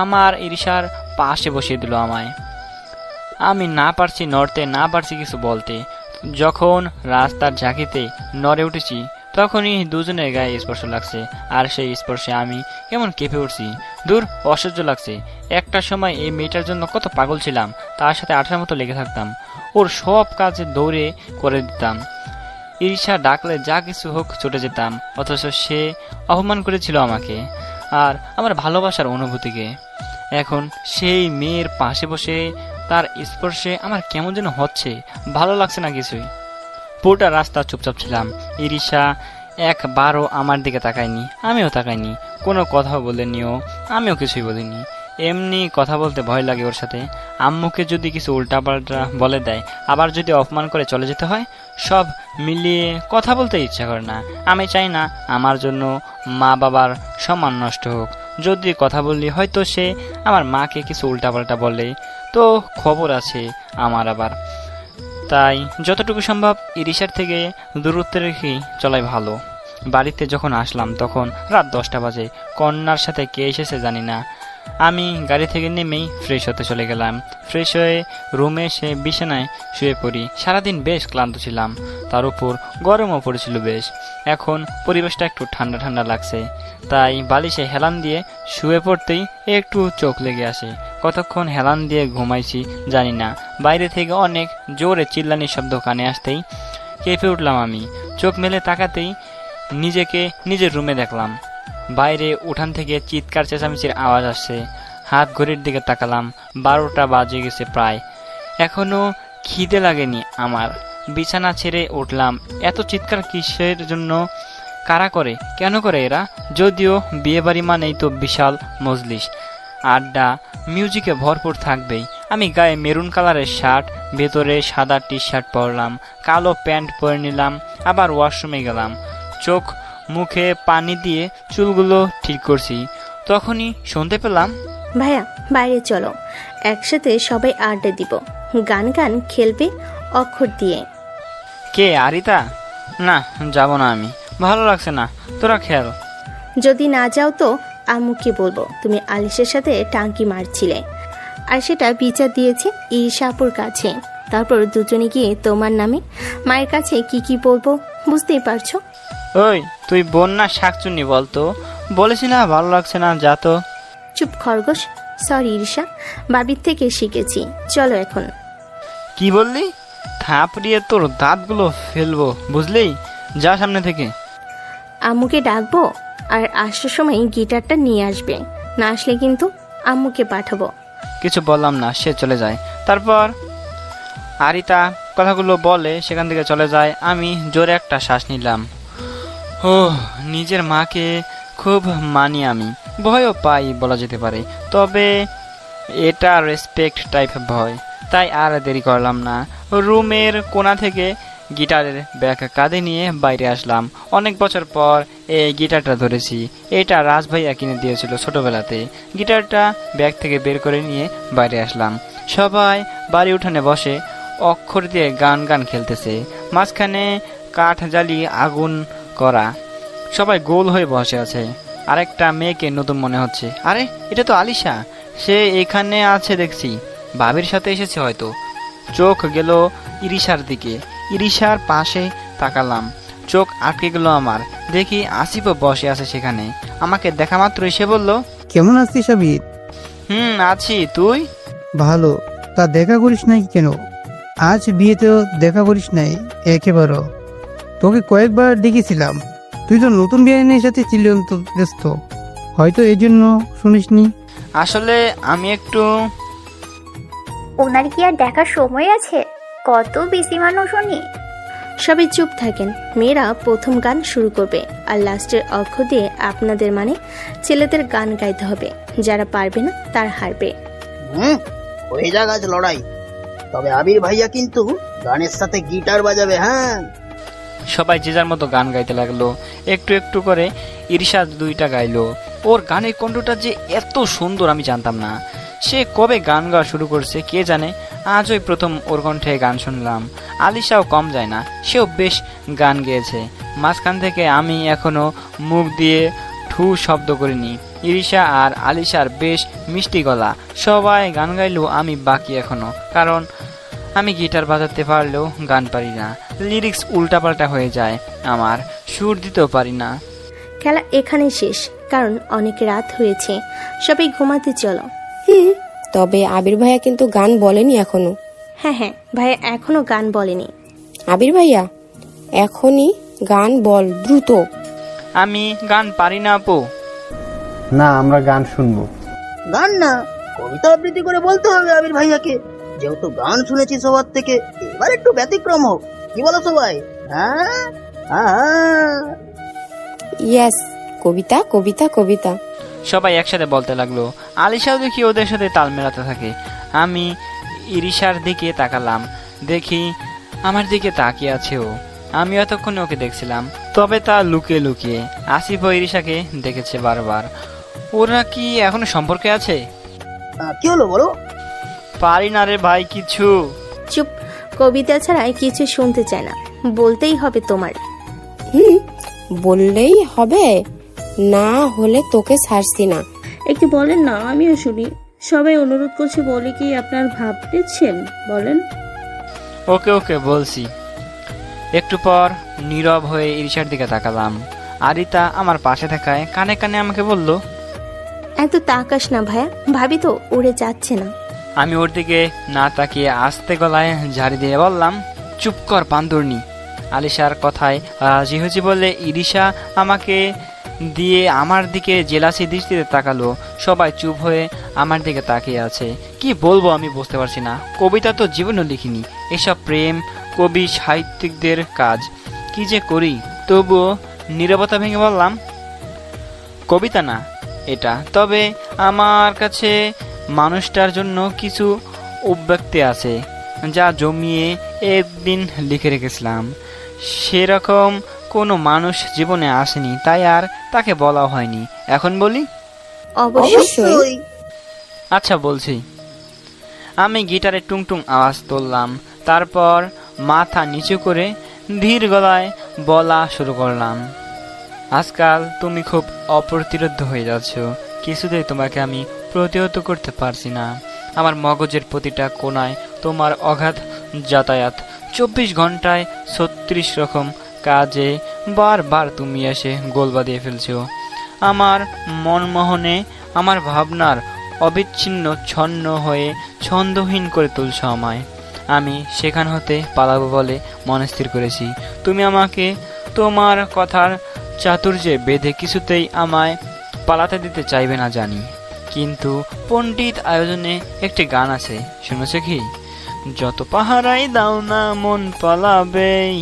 আমার ইরিশার পাশে বসিয়ে দিল আমায়। আমি না পারছি নড়তে, না পারছি কিছু বলতে। যখন রাস্তার ঝাঁকিতে নড়ে উঠেছি তখনই দুজনের গায়ে স্পর্শ লাগছে, আর সেই স্পর্শে আমি কেমন কেঁপে উঠছি। দূর, অসহ্য লাগছে। একটা সময় এই মেয়েটার জন্য কত পাগল ছিলাম, তার সাথে আঠার মতো লেগে থাকতাম, ওর সব কাজে দৌড়ে করে দিতাম। ইরিশা ডাকলে যা কিছু হোক ছুটে যেতাম, অথচ সে অপমান করেছিল আমাকে আর আমার ভালোবাসার অনুভূতিকে। এখন সেই মেয়ের পাশে বসে তার স্পর্শে আমার কেমন যেন হচ্ছে, ভালো লাগছে না কিছুই। পুরোটা রাস্তা চুপচাপ ছিলাম। ইরিশা একবারও আমার দিকে তাকায়নি, আমিও তাকাইনি, কোনো কথাও বলেনিও, আমিও কিছুই বলিনি। এমনি কথা বলতে ভয় লাগে ওর সাথে। আম্মুকে যদি কিছু উল্টাপাল্টা বলে দেয়, আবার যদি অপমান করে চলে যেতে হয়, সব মিলিয়ে কথা বলতে ইচ্ছা করে না। আমি চাই না আমার জন্য মা বাবার সম্মান নষ্ট হোক। যদি কথা বললি হয়তো সে আমার মাকে কিছু উল্টাপাল্টা বলে, তো খবর আছে আমার আবার। তাই যতটুকু সম্ভব ইরিশার থেকে দূরত্বে রেখেই চলাই ভালো। বাড়িতে যখন আসলাম তখন রাত 10টা বাজে। কন্যার সাথে কে এসেছে জানি না। আমি গাড়ি থেকে নেমেই ফ্রেশ হতে চলে গেলাম। ফ্রেশ হয়ে রুমে এসে বিছানায় শুয়ে পড়ি। সারাদিন বেশ ক্লান্ত ছিলাম, তার উপর গরমও পড়েছিল বেশ। এখন পরিবেশটা একটু ঠান্ডা ঠান্ডা লাগছে, তাই বালিশে হেলান দিয়ে শুয়ে পড়তেই একটু চোখ লেগে আসে। কতক্ষণ হেলান দিয়ে ঘুমাইছি জানি না, বাইরে থেকে অনেক জোরে চিল্লানির শব্দ কানে আসতেই কেঁপে উঠলাম আমি। চোখ মেলে তাকাতেই নিজেকে নিজের রুমে দেখলাম। বাইরে উঠান থেকে চিৎকার চেঁচামেচির আওয়াজ আসছে। হাত ঘড়ির দিকে তাকালাম, 12টা বাজে গেছে প্রায়। এখনো খিদে লাগেনি আমার। বিছানা ছেড়ে উঠলাম। এত চিৎকার কিসের জন্য? কারা করে? কেন করে এরা? যদিও বিয়েবাড়ি মানেই তো বিশাল মজলিস, আড্ডা, মিউজিকে ভরপুর থাকবেই। আমি গায়ে মেরুন কালারের শার্ট, ভেতরে সাদা টি শার্ট পরলাম, কালো প্যান্ট পরে নিলাম, আবার ওয়াশরুমে গেলাম। চোখ মুখে পানি দিয়ে চুলগুলো ঠিক করছি, তখনই শুনতে পেলাম, ভাইয়া বাইরে চলো, একসাথে সবাই আড্ডা দিব, গান গান খেলবে অক্ষর দিয়ে। কে? আরিতা? না, যাব না আমি, ভালো লাগছে না, তোরা খেল। যদি না যাও তো আম্মুকে বলবো তুমি আলিশের সাথে টাঙ্কি মারছিলে, আর সেটা বিচার দিয়েছে ঈশাপুর কাছে। তারপর দুজনে গিয়ে তোমার নামে মায়ের কাছে কি কি বলবো বুঝতেই পারছো। ওই তুই বোন না শাকচুন্নি বলতো? বলেছি না ভালো লাগছে না, যা তো। চুপ খরগোশ। সরি ঈশা, বাবির থেকে শিখেছি, চলো এখন। কি বললি? থাপড়িয়ে তোর দাঁতগুলো ফেলবো, বুঝলি? যা সামনে থেকে। আম্মুকে ডাকবো, আর আসার সময় গিটারটা নিয়ে আসবে, না আসলে কিন্তু আম্মুকে পাঠাবো। কিছু বললাম না, সে চলে যায়। তারপর আরিতা কথাগুলো বলে সেখান থেকে চলে যায়। আমি জোরে একটা শ্বাস নিলাম। ও, নিজের মাকে খুব মানি আমি, ভয়ও পাই বলা যেতে পারে, তবে এটা রেসপেক্ট টাইপ ভয়। তাই আর দেরি করলাম না, রুমের কোণা থেকে গিটারের ব্যাগ কাঁধে নিয়ে বাইরে আসলাম। অনেক বছর পর এই গিটারটা ধরেছি। এটা রাজ ভাইয়া কিনে দিয়েছিল ছোটবেলাতে। গিটারটা ব্যাগ থেকে বের করে নিয়ে বাইরে আসলাম। সবাই বাড়ি উঠানে বসে অক্ষর দিয়ে গান গান খেলতেছে। মাঝখানে কাঠ জ্বালিয়ে আগুন করা, সবাই গোল হয়ে বসে আছে। আরেকটা মেয়েকে নতুন মনে হচ্ছে। আরে, এটা তো আলিশা, সে এখানে আছে দেখছি, ভাবির সাথে এসেছে হয়তো। চোখ গেল ইরিশার দিকে, ইরিশার পাশে তাকালাম, চোখ আটকে গেল আমার। দেখি আসিফও বসে আছে সেখানে। আমাকে দেখা মাত্র এসে বলল, কেমন আছিস আবির? আছি, তুই? ভালো। তা দেখা করিস নাই কেন? আজ বিয়েতেও দেখা করিস নাই একেবারও। তোকে কয়েকবার দেখেছিলাম, তুই তো নতুন বিয়ের সাথে ছিলি তো ব্যস্ত, হয়তো এই জন্য শুনিসনি। আসলে আমি একটু। ওনার কি আর দেখার সময় আছে? কত বেশি মানুষ উনি। সবাই চুপ থাকেন। মেয়েরা প্রথম গান শুরু করবে, আর লাস্টের অক্ষর দিয়ে আপনাদের মানে ছেলেদের গান গাইতে হবে। যারা পারবে না তার হারবে। হয়ে যাক আজ লড়াই, তবে আবির ভাইয়া কিন্তু গানের সাথে গিটার বাজাবে। হ্যাঁ, সবাই যে যার মতো গান গাইতে লাগলো। একটু একটু করে ইরিশা 2টা গাইলো। ওর গানের কণ্ঠটা যে এত সুন্দর আমি জানতাম না। সে কবে গান গাওয়া শুরু করছে কে জানে, আজই প্রথম ওর কণ্ঠে গান শুনলাম। আলিশাও কম যায় না, সেও বেশ গান গেয়েছে। মাঝখান থেকে আমি এখনো মুখ দিয়ে ঠু শব্দ করিনি। ইরিশা আর আলিশার বেশ মিষ্টি গলা, সবাই গান গাইলেও আমি বাকি এখনো, কারণ আমি গিটার বাজাতে পারলেও গান পারি না। লিরিক্স উল্টাপাল্টা হয়ে যায় আমার, সুর দিতেও পারি না। খেলা এখানে শেষ, কারণ অনেক রাত হয়েছে, সবাই ঘুমাতে চলো। তবে আবির ভাইয়া কিন্তু গান বলেনি এখনো। হ্যাঁ হ্যাঁ, ভাইয়া এখনো গান বলেনি। আবির ভাইয়া এখনই গান বল দ্রুত। আমি গান পারি না আপু। না, আমরা গান শুনবো। গান না, কবিতা আবৃত্তি করে বলতে হবে আবির ভাইয়াকে। যেহেতু গান শুনেছি সবার থেকে, এবার একটু ব্যতিক্রম হোক। কি বলো সবাই? ইয়েস, কবিতা কবিতা কবিতা। সবাই একসাথে বলতে লাগলো। আলিশাও দেখি ওদের সাথে তাল মেলাতে থাকে। আমি ইরিশার দিকে তাকালাম, দেখি আমার দিকে তাকিয়ে আছে ও। আমি এতক্ষণে ওকে দেখছিলাম, তবে তা লুকিয়ে লুকিয়ে। আসিফ ও ইরিশাকে দেখেছে বারবার। ওরা কি এখনো সম্পর্কে আছে? কি হলো বলো? পারি না রে ভাই কিছু। চুপ, কবিতা ছাড়া কিছু শুনতে চায় না, বলতেই হবে তোমার। বললেই হবে, না হলে তোকে ছাড়ছি না। একটু বলেন না, আমিও শুনি। সবাই অনুরোধ করছে বলে কি আপনার ভাব দিচ্ছেন? বলেন। ওকে ওকে বলছি। একটু পর নীরব হয়ে ইরিশার দিকে তাকালাম। আরিতা আমার পাশে থাকায় কানে কানে আমাকে বলল, এত তাকাস না ভাইয়া, ভাবি তো উড়ে যাচ্ছে না। আমি ওর দিকে না তাকিয়ে আস্তে গলায় ঝাড়ি দিয়ে বললাম, চুপ কর বান্দরনি। আলিশার কথায় রাজি হয়েছে বলে ইরিশা আমাকে দিয়ে আমার দিকে জেলাসি দৃষ্টিতে তাকালো। সবাই চুপ হয়ে আমার দিকে তাকিয়ে আছে। কি বলবো আমি বুঝতে পারছি না। কবিতা তো জীবনও লিখিনি, এসব প্রেম কবি সাহিত্যিকদের কাজ। কি যে করি। তবুও নীরবতা ভেঙে বললাম, কবিতা না এটা, তবে আমার কাছে মানুষটার জন্য কিছু অভিব্যক্তি আছে যা জমিয়ে একদিন লিখে রেখেছিলাম। সেরকম কোনো মানুষ জীবনে আসেনি, তাই আর তাকে বলা হয়নি। এখন বলি? অবশ্যই। আচ্ছা বলছি। আমি গিটারে টুংটুং আওয়াজ তুললাম, তারপর মাথা নিচু করে ধীর গলায় বলা শুরু করলাম। আজকাল তুমি খুব অপ্রতিরোধ হয়ে যাচ্ছ, কিছুতেই তোমাকে আমি প্রতিহত করতে পারছি না। আমার মগজের প্রতিটা কোণায় তোমার অগাধ যাতায়াত। 24 ঘন্টায় 36 রকম কাজে বারবার তুমি এসে গোল বাঁধিয়ে ফেলছো। আমার মনমোহনে আমার ভাবনার অবিচ্ছিন্ন ছন্ন হয়ে ছন্দহীন করে তুলছ আমায়। আমি সেখান হতে পালাবো বলে মনস্থির করেছি। তুমি আমাকে তোমার কথার চাতুর্যে বেঁধে কিছুতেই আমায় পালাতে দিতে চাইবে না জানি, কিন্তু পণ্ডিত আয়োজনে একটি গান আছে, শুনেছ কি? যত পাহারাই দাও না মন পালাবেই।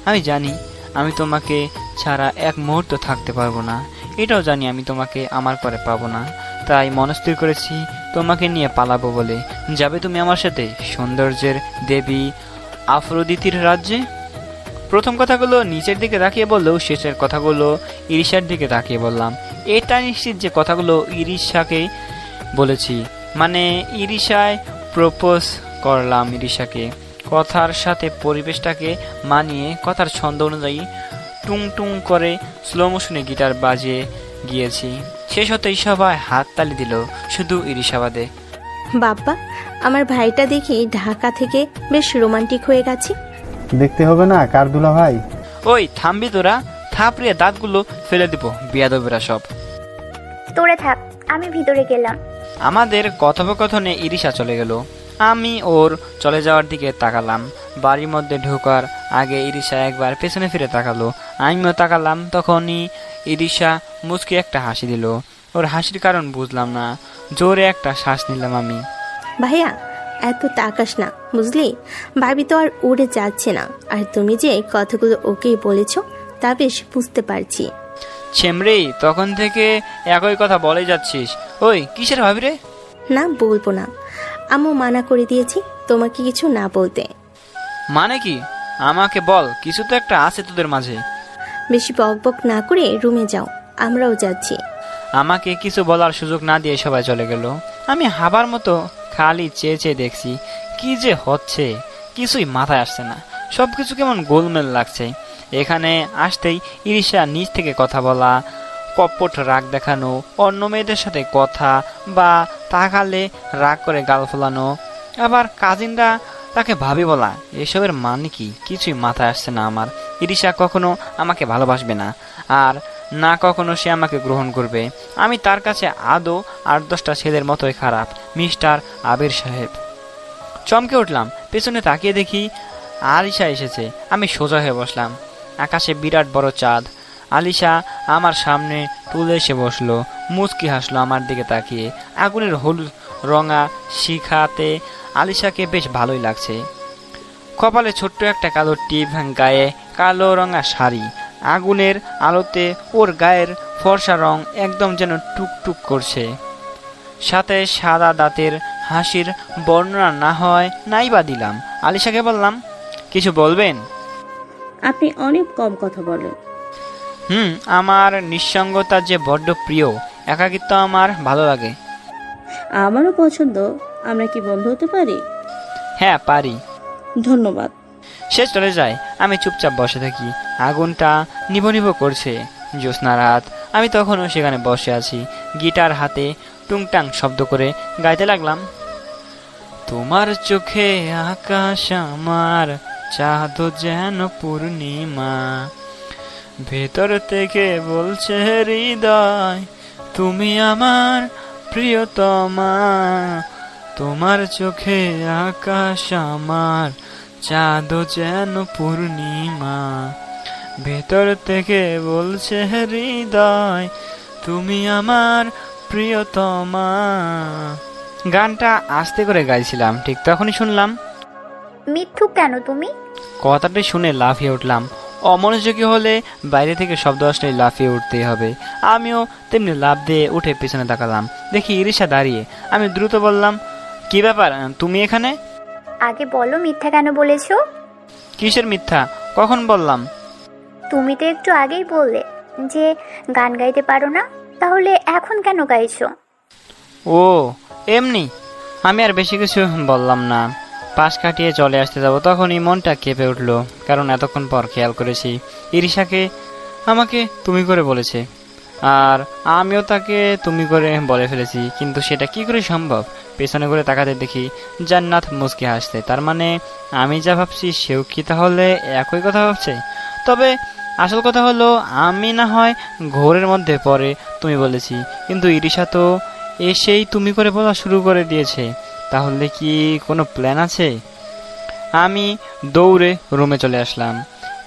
আমি জানি আমি তোমাকে ছাড়া এক মুহূর্ত থাকতে পারবো না, এটাও জানি আমি তোমাকে আমার পরে পাবো না। তাই মনস্থির করেছি তোমাকে নিয়ে পালাবো বলে। যাবে তুমি আমার সাথে সৌন্দর্যের দেবী আফ্রোদিতির রাজ্যে? প্রথম কথাগুলো নিচের দিকে তাকিয়ে বললেও শেষের কথাগুলো ইরিশার দিকে তাকিয়ে বললাম। এটা নিশ্চিত যে কথাগুলো ইরিশাকে বলেছি, মানে ইরিশায় প্রপোজ করলাম ইরিশাকে। কথার সাথে পরিবেশটাকে মানিয়ে কথার ছন্দ অনুযায়ী টুং টুং করে স্লো মোশনে গিটার বাজিয়ে গিয়েছি। শেষ হতেই সবাই হাততালি দিল, শুধু ইরিশা বাদে। বাবা, আমার ভাইটা দেখি ঢাকা থেকে বেশ রোমান্টিক হয়ে গেছে। দেখতে হবে না কার দুলা ভাই? ওই থামবি তোরা? থাপড়িয়ে দাঁতগুলো ফেলে দিব বিয়াদবেরা সব। তোরে থাক, আমি ভিতরে গেলাম। আমাদের কথোপকথনে ইরিশা চলে গেল। আমি ওর চলে যাওয়ার দিকে তাকালাম। বাড়ির মধ্যে ঢোকার আগে ইরিশা একবার পেছনে ফিরে তাকালো, আমিও তাকালাম। তখনই ইরিশা মুচকি একটা হাসি দিল। ওর হাসির কারণ বুঝলাম না। জোরে একটা শ্বাস নিলাম আমি। ভাইয়া, এত তাকাস না বুঝলি, ভাবি তো আর উড়ে যাচ্ছে না। আর তুমি যে কথাগুলো ওকেই বলেছ তা বেশ বুঝতে পারছি। ছেমরে, তখন থেকে একই কথা বলে যাচ্ছিস। ওই কিসের ভাবি রে? না, বলবো না। আম্মু মানা করে দিয়েছি তোমাকে কিছু না বলতে। মানে কি? আমাকে বল, কিছু তো একটা আছে তোদের মাঝে। বেশি বক বক না করে রুমে যাও, আমরাও যাচ্ছি। আমাকে কিছু বলার সুযোগ না দিয়ে সবাই চলে গেল। আমি হাবার মতো খালি চেয়ে চেয়ে দেখছি কি যে হচ্ছে, কিছুই মাথায় আসছে না। সবকিছু কেমন গোলমেল লাগছে। এখানে আসতেই ইরিশা নিজ থেকে কথা বলা, কপট রাগ দেখানো, অন্য মেয়েদের সাথে কথা বা তাকালে রাগ করে গাল ফোলানো, আবার কাজিনরা তাকে ভাবি বলা, এসবের মানে কি কিছুই মাথায় আসছে না আমার। ইরিশা কখনো আমাকে ভালোবাসবে না, আর না কখনো সে আমাকে গ্রহণ করবে। আমি তার কাছে আদৌ 8-10টা ছেলের মতোই খারাপ। মিস্টার আবির সাহেব। চমকে উঠলাম, পেছনে তাকিয়ে দেখি আলিশা এসেছে। আমি সোজা হয়ে বসলাম। আকাশে বিরাট বড় চাঁদ। আলিশা আমার সামনে তুলে এসে বসলো, মুচকি হাসলো আমার দিকে তাকিয়ে। আগুনের হলুদ রঙা শিখাতে আলিশাকে বেশ ভালোই লাগছে। কপালে ছোট্ট একটা কালো টিপ, গায়ে কালো রঙা শাড়ি। আগুনের আলোতে ওর গায়ের ফর্সা রং একদম যেন টুকটুক করছে। সাথে সাদা দাঁতের হাসির বর্ণনা না হয় নাই বা দিলাম। আলিশাকে বললাম, কিছু বলবেন? আপনি অনেক কম কথা বলেন। আমার নিঃসঙ্গতা যে বড্ড প্রিয়। একাকিত্ব আমার ভালো লাগে। আমারও পছন্দ। আমরা কি বন্ধু হতে পারি? হ্যাঁ পারি। ধন্যবাদ। সে চলে যায়। আমি চুপচাপ বসে থাকি। আগুনটা নিভো নিভো করছে। জ্যোৎস্না রাত। আমি তখনও সেখানে বসে আছি, গিটার হাতে টুংটাং শব্দ করে গাইতে লাগলাম। তোমার চোখে আকাশ আমার চাঁদ যেন পূর্ণিমা। ভেতর থেকে বলছে হৃদয় তুমি আমার প্রিয়তমা, তোমার চোখে আকাশ আমার, চাঁদ যেন পূর্ণিমা। ভেতর থেকে বলছে হৃদয় তুমি আমার প্রিয়তমা। গানটা আস্তে করে গাইছিলাম, ঠিক তখনই শুনলাম মিথ্যুক কেন তুমি? কথাটি শুনে লাফিয়ে উঠলাম। অমনোযোগী হলে বাইরে থেকে শব্দ আসলে লাফিয়ে উঠতেই হবে। আমিও তেমনি লাফ দিয়ে উঠে পিছনে তাকালাম, দেখি ইরিশা দাঁড়িয়ে। আমি দ্রুত বললাম, কি ব্যাপার তুমি এখানে? আগে বলো মিথ্যা কেন বলেছো? কিসের মিথ্যা? কখন বললাম? তুমি তো একটু আগেই বললে যে গান গাইতে পারো না, তাহলে এখন কেন গাইছো? ও এমনি, আমি আর বেশি কিছু বললাম না। পাশ কাটিয়ে চলে আসতে যাব, তখনই মনটা কেঁপে উঠলো, কারণ এতক্ষণ পর খেয়াল করেছি ইরিশাকে আমাকে তুমি করে বলেছে, আর আমিও তাকে তুমি করে বলে ফেলেছি। কিন্তু সেটা কি করে সম্ভব? পেছনে করে তাকাতে দেখি জান্নাত মুচকি হাসতে। তার মানে আমি যা ভাবছি সেও কি তাহলে একই কথা ভাবছে? তবে আসল কথা হলো, আমি না হয় ঘোরের মধ্যে পরে তুমি বলেছি, কিন্তু ইরিশা তো এসেই তুমি করে বলা শুরু করে দিয়েছে। তাহলে কি কোনো প্ল্যান আছে? আমি দৌড়ে রুমে চলে আসলাম।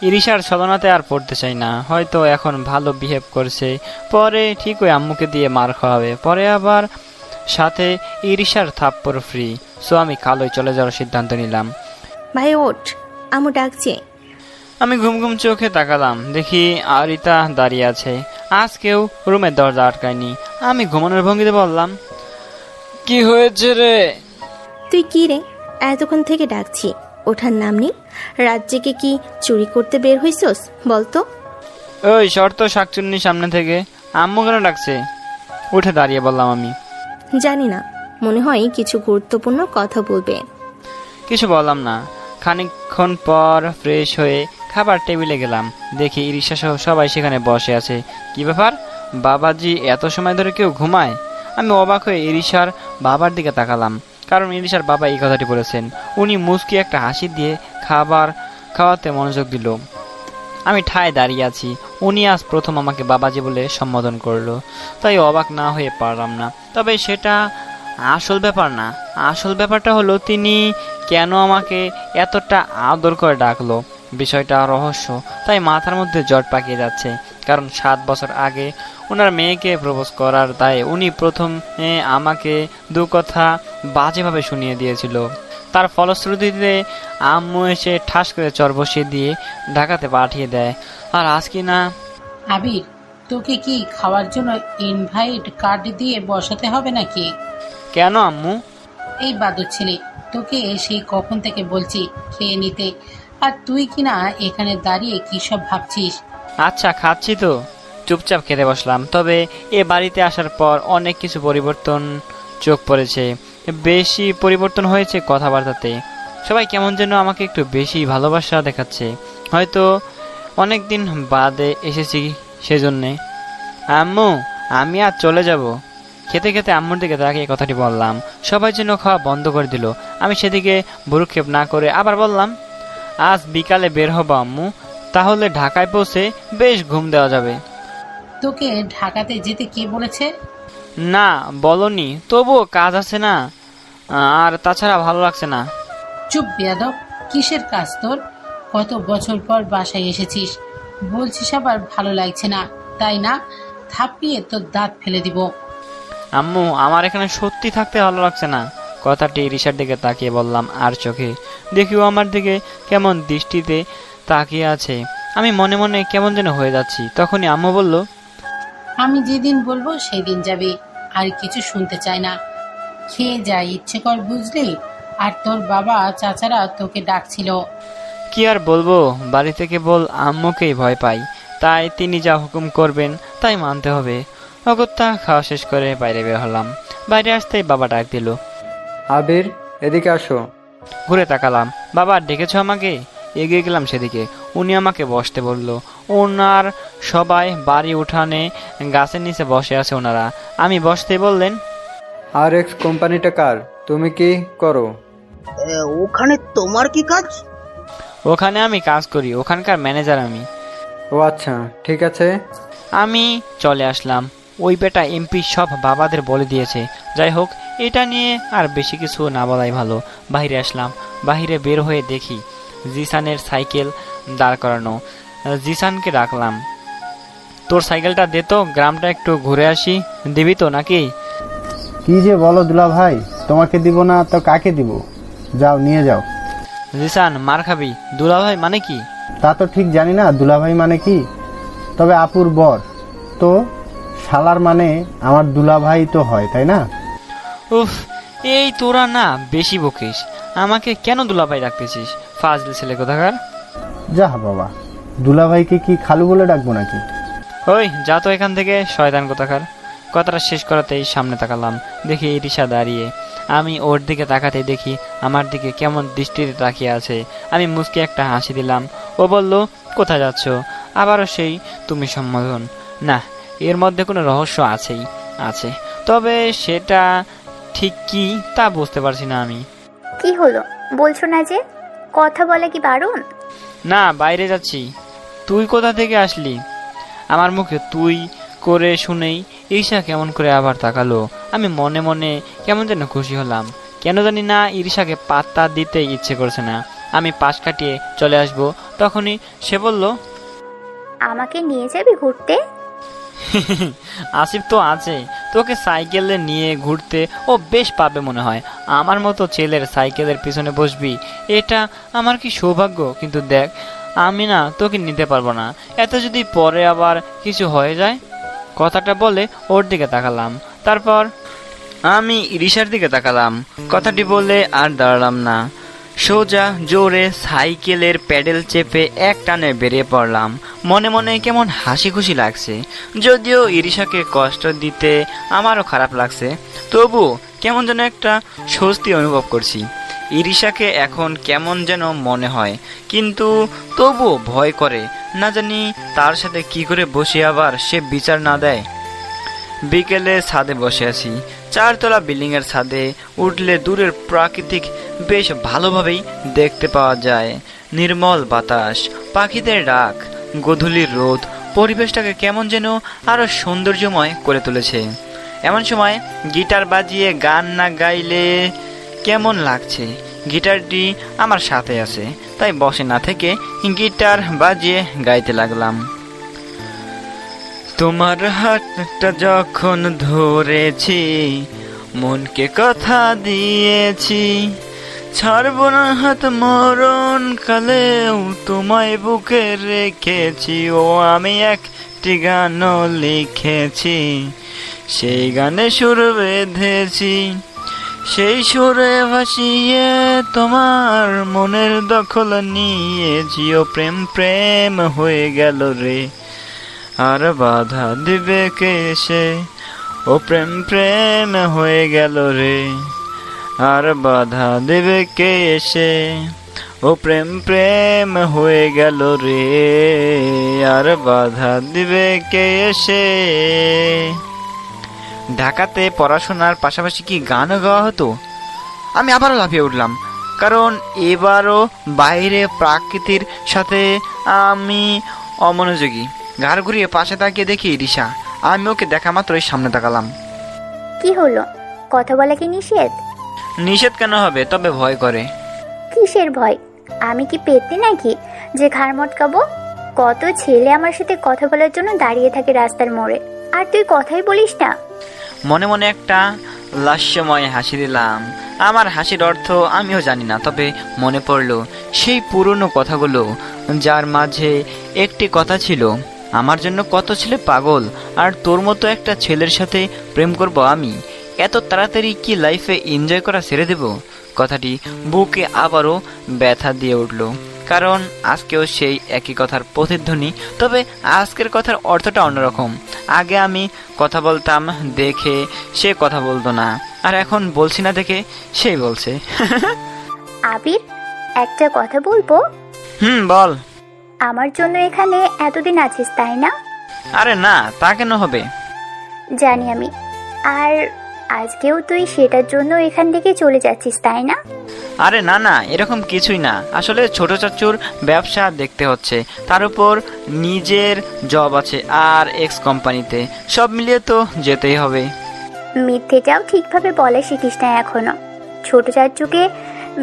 ইরিশার ছলনাতে আর পড়তে চাই না। হয়তো এখন ভালো বিহেভ করছে, পরে ঠিক ওই আম্মুকে দিয়ে মার খাওয়াবে, পরে আবার সাথে ইরিশার থাপ্পড় ফ্রি। সো আমি কালোই চলে যাওয়ার সিদ্ধান্ত নিলাম। ভাই ওঠ, আমু ডাকছে। আমি ঘুম ঘুম চোখে তাকালাম, দেখি আরিতা দাঁড়িয়ে আছে। আজ কেউ রুমের দরজা আটকায়নি। আমি ঘুমানোর ভঙ্গিতে বললাম, কি হয়েছে রে? তুই কি রে, এতক্ষণ থেকে ডাকছি, ওঠার নাম নেই। রাত জেগে কি চুরি করতে বের হইছস বলতো? ওই শর্ত শাকচুন্নি সামনে থেকে। আম্মু কেন ডাকছে? উঠে দাঁড়িয়ে বললাম আমি। জানি না, মনে হয় কিছু গুরুত্বপূর্ণ কথা বলবে। কিছু বললাম না। খানিকক্ষণ পর ফ্রেশ হয়ে খাবার টেবিলে গেলাম, দেখি ইরিশা সহ সবাই সেখানে বসে আছে। কি ব্যাপার, বাবাজি এত সময় ধরে কেউ ঘুমায়? আমি অবাক হয়ে ইরিশার বাবার দিকে তাকালাম, কারণ ইরিশার বাবা এই কথাটি বলেছেন। উনি মুচকি একটা হাসি দিয়ে খাবার খাওয়াতে মনোযোগ দিল। আমি ঠায় দাঁড়িয়ে আছি। উনি আজ প্রথম আমাকে বাবাজি বলে সম্বোধন করলো, তাই অবাক না হয়ে পারলাম না। তবে সেটা আসল ব্যাপার না। আসল ব্যাপারটা হলো তিনি কেন আমাকে এতটা আদর করে ডাকলো। বিষয়টা রহস্য, তাই মাথার মধ্যে জট পাকিয়ে যাচ্ছে। কারণ 7 বছর আগে ওনার মেয়েকে প্রপোজ করার দায়ে উনি প্রথম আমাকে দু কথা বাজেভাবে শুনিয়ে দিয়েছিল। তার ফলশ্রুতিতে আম্মু এসে ঠাস করে চর বসিয়ে দিয়ে ঢাকাতে পাঠিয়ে দেয়। আর আজ কি না। আবির, তোকে কি খাওয়ার জন্য ইনভাইট কার্ড দিয়ে বসাতে হবে নাকি? কেন আম্মু? এই বাদর ছেলে, তোকে সেই কখন থেকে বলছি খেয়ে নিতে, আর তুই কিনা এখানে দাঁড়িয়ে কি সব ভাবছিস? আচ্ছা খাচ্ছি তো। চুপচাপ খেতে বসলাম। তবে এ বাড়িতে আসার পর অনেক কিছু পরিবর্তন চোখ পড়েছে। বেশি পরিবর্তন হয়েছে কথাবার্তাতে। সবাই কেমন যেন আমাকে একটু বেশি ভালোবাসা দেখাচ্ছে। হয়তো অনেক দিন বাদে এসেছি সেজন্যে। আম্মু, আমি আজ চলে যাব। খেতে খেতে আম্মুর দিকে তাকিয়ে কথাটি বললাম। সবাই যেন খাওয়া বন্ধ করে দিল। আমি সেদিকে ভ্রুক্ষেপ না করে আবার বললাম, আজ বিকালে বের হবো আম্মু, তাহলে ঢাকায় পৌঁছে বেশ ঘুম দেওয়া যাবে। তোকে ঢাকাতে যেতে কে বলেছে? না বলনি, তবুও কাজ আছে না, আর তাছাড়া ভালো লাগছে না। চুপ বেয়াদব, কিসের কাজ তোর? কত বছর পর বাসায় এসেছিস, বলছিস আবার ভালো লাগছে না, তাই না? থাপিয়ে তোর দাঁত ফেলে দিব। আম্মু, আমার এখানে সত্যি থাকতে ভালো লাগছে না। কথাটি রিসার দিকে তাকিয়ে বললাম আর চোখে। দেখিও আমার দিকে কেমন দৃষ্টিতে তাকিয়ে আছে। আমি মনে মনে কেমন যেন হয়ে যাচ্ছি। তখনই আম্মু বলল, আমি যেদিন বলবো সেই দিন যাবে, আর কিছু শুনতে চাই না। খেয়ে যা, ইচ্ছে কর বুঝলি। আর তোর বাবা চাচারা তোকে ডাকছিল। কি আর বলবো, বাড়ি থেকে বল আম্মুকেই ভয় পাই, তাই তিনি যা হুকুম করবেন তাই মানতে হবে। অগত্যা খাওয়া শেষ করে বাইরে বের হলাম। বাইরে আসতেই বাবা ডাক দিল, আবির এদিকে আসো। ঘুরে তাকালাম, বাবা ডেকেছো আমাকে? এগিয়ে গেলাম সেদিকে। উনি আমাকে বসতে বলল। ওনার সবাই বাড়ি উঠানে গাছের নিচে বসে আছে ওনারা। আমি বসতেই বললেন, RX কোম্পানিটা কার? তুমি কি করো? ওখানে তোমার কি কাজ? ওখানে আমি কাজ করি, ওখানকার ম্যানেজার আমি। ও আচ্ছা, ঠিক আছে। আমি চলে আসলাম। ওই বেটা এমপি সব বাবাদের বলে দিয়েছে। যাই হোক, এটা নিয়ে আর বেশি কিছু না বলাই ভালো। বাইরে আসলাম। বাইরে বের হয়ে দেখি জিসানের সাইকেল দাঁড় করানো। জিসানকে ডাকলাম, তোর সাইকেলটা দে তো, গ্রামটা একটু ঘুরে আসি। দিবি তো নাকি? কি যে বলো দুলা ভাই, তোমাকে দিব না তো কাকে দিব? যাও নিয়ে যাও। জিসান, মার খাবি। দুলাভাই মানে কি? তা তো ঠিক জানি না দুলাভাই মানে কি, তবে আপুর বর তো শালার মানে আমার দুলাভাই তো হয়, তাই না? উফ, এই তোরা না বেশি বকিস। আমাকে কেন দুলাভাই ডাকতেছিস? ফাজল ছেলে কোথাকার। যা বাবা, দুলাভাইকে কি খালু বলে ডাকবো নাকি? ওই যা তো এখান থেকে, শয়তান কোথাকার। কথাটা শেষ করাতেই সামনে তাকালাম, দেখি ইরিশা দাঁড়িয়ে। আমি ওর দিকে তাকাতে দেখি আমার দিকে কেমন দৃষ্টিতে তাকিয়ে আছে। আমি মুচকি একটা হাসি দিলাম। ও বলল, কোথায় যাচ্ছ? আবারও সেই তুমি সম্বোধন। না, এর মধ্যে কোনো রহস্য আছেই আছে, তবে সেটা ঠিক কি তা বুঝতে পারছি না আমি। কি হলো বলছো না যে? কথা বলে কি বারণ? না, বাইরে যাচ্ছি। তুই কোথা থেকে আসলি? আমার মুখে তুই করে শুনেই ঈশা কেমন করে আবার তাকালো। আমি মনে মনে কেমন যেন খুশি হলাম। কেন জানি না ঈশাকে পাত্তা দিতে ইচ্ছে করছে না। আমি পাশ কাটিয়ে চলে আসব, তখনই সে বলল, আমাকে নিয়ে যাবি ঘুরতে? আসিফ তো আছে, তোকে সাইকেলে নিয়ে ঘুরতে ও বেশ পাবে মনে হয়। আমার মতো ছেলের সাইকেলের পিছনে বসবি, এটা আমার কি সৌভাগ্য। কিন্তু দেখ, আমি না তোকে নিতে পারবো না। এত যদি পরে আবার কিছু হয়ে যায়। কথাটা বলে ওর দিকে তাকালাম, তারপর আমি ইরিশার দিকে তাকালাম। কথাটি বলে আর দাঁড়ালাম না, সোজা জোরে সাইকেলের প্যাডেল চেপে এক টানে বেরিয়ে পড়লাম। মনে মনে কেমন হাসি খুশি লাগছে, যদিও ইরিশাকে কষ্ট দিতে আমারও খারাপ লাগছে, তবু কেমন যেন একটা স্বস্তি অনুভব করছি। ইরিশাকে এখন কেমন যেন মনে হয়, কিন্তু তবু ভয় করে। না জানি তার সাথে কি করে বসে আবার সে বিচার না দেয়। বিকেলে ছাদে বসে আছি। 4 তলা বিল্ডিং এর ছাদে উঠলে দূরের প্রাকৃতিক বেশ ভালোভাবেই দেখতে পাওয়া যায়। নির্মল বাতাস, পাখিদের ডাক, গোধূলির রোদ পরিবেশটাকে কেমন যেন আরো সৌন্দর্যময় করে তুলেছে। এমন সময় গিটার বাজিয়ে গান না গাইলে কেমন লাগছে। গিটারটি আমার সাথে আছে, তাই বসে না থেকে গিটার বাজিয়ে গাইতে লাগলাম। তোমার হাতটা যখন ধরেছি, মনকে কথা দিয়েছি, ছাড়ব না হাত মরণ কালেও তোমায় বুকে রেখেছি। ও আমি একটি গানও লিখেছি, সেই গানে সুর বেঁধেছি, সেই সুরে ভাসিয়ে তোমার মনের দখল নিয়েছি। ও প্রেম প্রেম হয়ে গেল রে, আর বাধা দিবে কে এসে? ও প্রেম প্রেম হয়ে গেল রে, আর বাধা দেবে কে এসে? ও প্রেম প্রেম হয়ে গেল রে, আর বাধা দিবে কে এসে? ঢাকাতে পড়াশোনার পাশাপাশি কি গানও গাওয়া হতো? আমি আবারও লাফিয়ে উঠলাম, কারণ এবারও বাইরে প্রকৃতির সাথে আমি অমনোযোগী। ঘাড় ঘুরিয়ে পাশে তাকিয়ে দেখি রিশা। আমি ওকে দেখা মাত্রই সামনে তাকালাম। কি হলো, কথা বলা কি নিষেধ? নিষেধ কেন হবে, তবে ভয় করে। কিসের ভয়? আমি কি পেতে নাকি যে ঘাড় মটকাবো? কত ছেলে আমার সাথে কথা বলার জন্য দাঁড়িয়ে থাকে রাস্তার মোড়ে, আর তুই কথাই বলিস না। মনে মনে একটা লাস্যময় হাসি দিলাম। আমার হাসির অর্থ আমিও জানি না, তবে মনে পড়লো সেই পুরনো কথাগুলো, যার মাঝে একটি কথা ছিল, আমার জন্য কত ছেলে পাগল, আর তোর মতো একটা ছেলের সাথে প্রেম করব আমি? এত তাড়াতাড়ি কি লাইফে এনজয় করা ছেড়ে দেব? কথাটি বুকে আবারও ব্যথা দিয়ে উঠল, কারণ আজকেও সেই একই কথার প্রতিধ্বনি, তবে আজকের কথার অর্থটা অন্যরকম। আগে আমি কথা বলতাম দেখে সে কথা বলতো না, আর এখন বলছি না দেখে সেই বলছে। আবির, একটা কথা বলবো? বল। আমার জন্য এখানে এতদিন আছিস তাই না? আরে না, তা কেন হবে? জানি আমি, আর আজকেও তুই সেটার জন্য এখান থেকে চলে যাচ্ছিস, তাই না? আরে না না, এরকম কিছুই না। আসলে ছোট চাচুর ব্যবসা দেখতে হচ্ছে, তার উপর নিজের জব আছে আর এক্স কোম্পানিতে, সব মিলিয়ে তো যেতেই হবে। মিথ্যেটাও ঠিকভাবে বলা শিখিস না এখনো। ছোট চাচুকে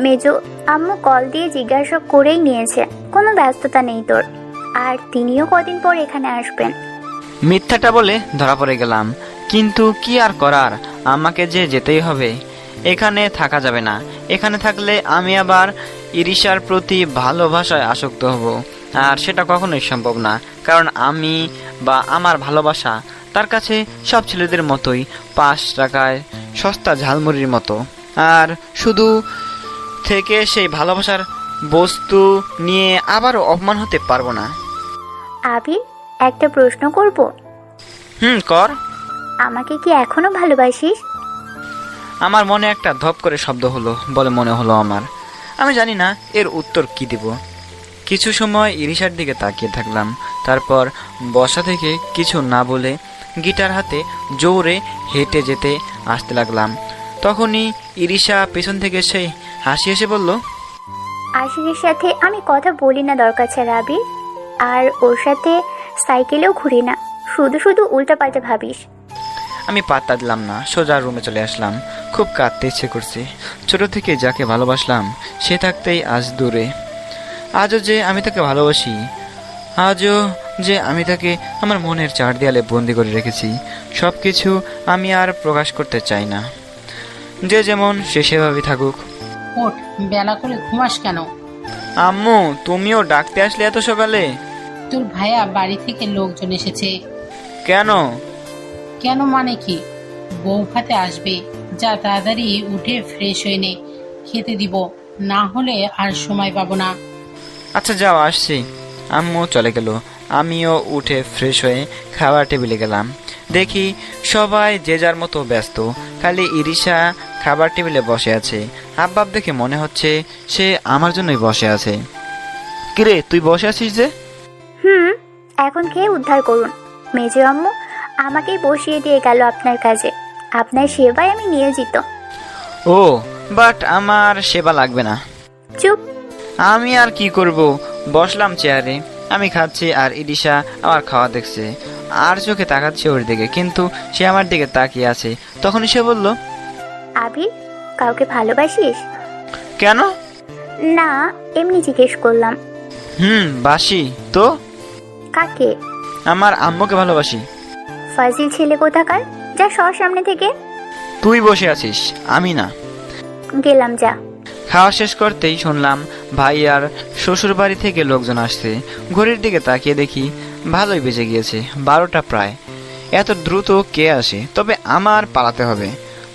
মেজো আম্মু কল দিয়ে জিজ্ঞাসা করেই নিয়েছে, কোনো ব্যস্ততা নেই তোর। আর তিনিও কদিন পর এখানে আসবেন। মিথ্যাটা বলে ধরা পড়ে গেলাম, কিন্তু কি আর করার, আমাকে যে যেতেই হবে। এখানে থাকা যাবে না। এখানে থাকলে আমি আবার ইরিশার প্রতি ভালোবাসায় আসক্ত হব, আর সেটা কখনোই সম্ভব না। কারণ আমি বা আমার ভালোবাসা তার কাছে সব ছেলেদের মতোই 5 টাকায় সস্তা ঝালমুড়ির মতো। আর শুধু থেকে সেই ভালোবাসার বস্তু নিয়ে আবারও অপমান হতে পারবো না। আবির, একটা প্রশ্ন করব? কর। আমাকে কি এখনো ভালোবাসিস? আমার মনে একটা ধপ করে শব্দ হলো বলে মনে হলো আমার। আমি জানি না এর উত্তর কি দেব। কিছু সময় ইরিশার দিকে তাকিয়ে থাকলাম, তারপর বসা থেকে কিছু না বলে গিটার হাতে জোরে হেঁটে যেতে আসতে লাগলাম। তখনই ইরিশা পেছন থেকে সেই হাসি এসে বলল, আশিকের সাথে আমি কথা বলি না দরকার ছাড়া আবির, আর ওর সাথে সাইকেলেও ঘুরি না, শুধু শুধু উল্টাপাল্টা ভাবিস। আমি পাত্তা দিলাম না, সোজা রুমে চলে আসলাম। খুব কাঁদতে ইচ্ছে করছে। ছোট থেকে যাকে ভালোবাসলাম সে থাকতেই আজ দূরে। আজও যে আমি তাকে ভালোবাসি, আজও যে আমি তাকে আমার মনের 4 দেয়ালে বন্দি করে রেখেছি। সব কিছু আমি আর প্রকাশ করতে চাই না। যে যেমন সে সেভাবেই থাকুক। ওঠ, বেলা করে ঘুমাস কেন? আম্মু, তুমিও ডাকতে আসলে এত সকালে? তোর ভাইয়া বাড়ি থেকে লোকজন এসেছে। কেন? কেন মানে কি? বউ ভাতে আসবে, যা তাড়াতাড়ি উঠে ফ্রেশ হয়ে নে, খেতে দিব, না হলে আর সময় পাবো না। আচ্ছা যাও, আসছি। আম্মু চলে গেল। আমিও উঠে ফ্রেশ হয়ে খাবার টেবিলে গেলাম। দেখি সবাই যে যার মতো ব্যস্ত, খালি ইরিশা খাবার টেবিলে বসে আছে। আব্বাব দেখে মনে হচ্ছে সে আমার জন্যই বসে আছে। কিরে, তুই বসে আছিস যে? এখন খেয়ে উদ্ধার করুন। মেজো আম্মু আমাকেই বসিয়ে দিয়ে গেল আপনার কাজে। আপনার সেবায় আমি নিয়োজিত। ও, বাট আমার সেবা লাগবে না। চুপ। আমি আর কি করব, বসলাম চেয়ারে, আমি খাচ্ছি আর ইরিশা আমার খাওয়া দেখছে আর চোখে তাকাচ্ছে ওর দিকে, কিন্তু সে আমার দিকে তাকিয়ে আছে। তখনই সে বলল, আবির, কাউকে ভালোবাসিস? কেন? না, এমনি জিজ্ঞেস করলাম। বাসি তো। কাকে? আমার আম্মুকে ভালোবাসি। ফাজিল ছেলে কোথাকার, যা সর সামনে থেকে। তুই বসে আছিস, আমি না। গেলাম, যা। খাওয়া শেষ করতেই শুনলাম ভাই আর শ্বশুর বাড়ি থেকে লোকজন আসছে। ঘড়ির দিকে তাকিয়ে দেখি ভালোই বেজে গিয়েছে, 12টা প্রায়। এত দ্রুত কে আসে? তবে আমার পালাতে হবে।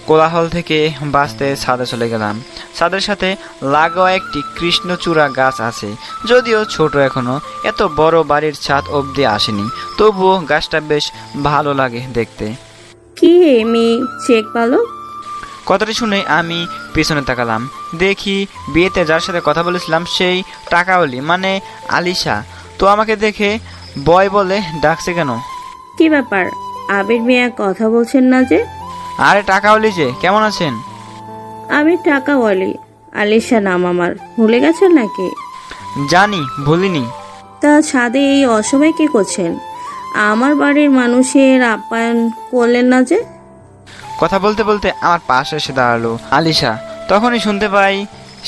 কোলাহল থেকে বাঁচতে ছাদে চলে গেলাম। ছাদের সাথে লাগোয়া একটি কৃষ্ণচূড়া গাছ আছে, যদিও ছোট এখনো, এত বড় বাড়ির ছাদ অবধি আসেনি, তবুও গাছটা বেশ ভালো লাগে দেখতে। কি মেয়ে চেক পালো? কথাটি শুনে আমি পেছনে তাকালাম। দেখি বিয়েতে যার সাথে কথা বলেছিলাম সেই টাকাওয়ালি, মানে আলিশা, তো আমাকে দেখে বয় বলে ডাকছে কেন? কি ব্যাপার, আবির মিয়া কথা বলছেন না যে? আরে টাকাওয়ালি যে, কেমন আছেন? আমি টাকাওয়ালি, আলিশা নাম আমার, ভুলে গেছেন নাকি? জানি, ভুলিনি। তা ছাদে এই অসময়ে কি করছেন? আমার বাড়ির মানুষের আপ্যায়ন করলেন না যে? কথা বলতে বলতে আমার পাশে এসে দাঁড়ালো আলিশা। তখনই শুনতে পাই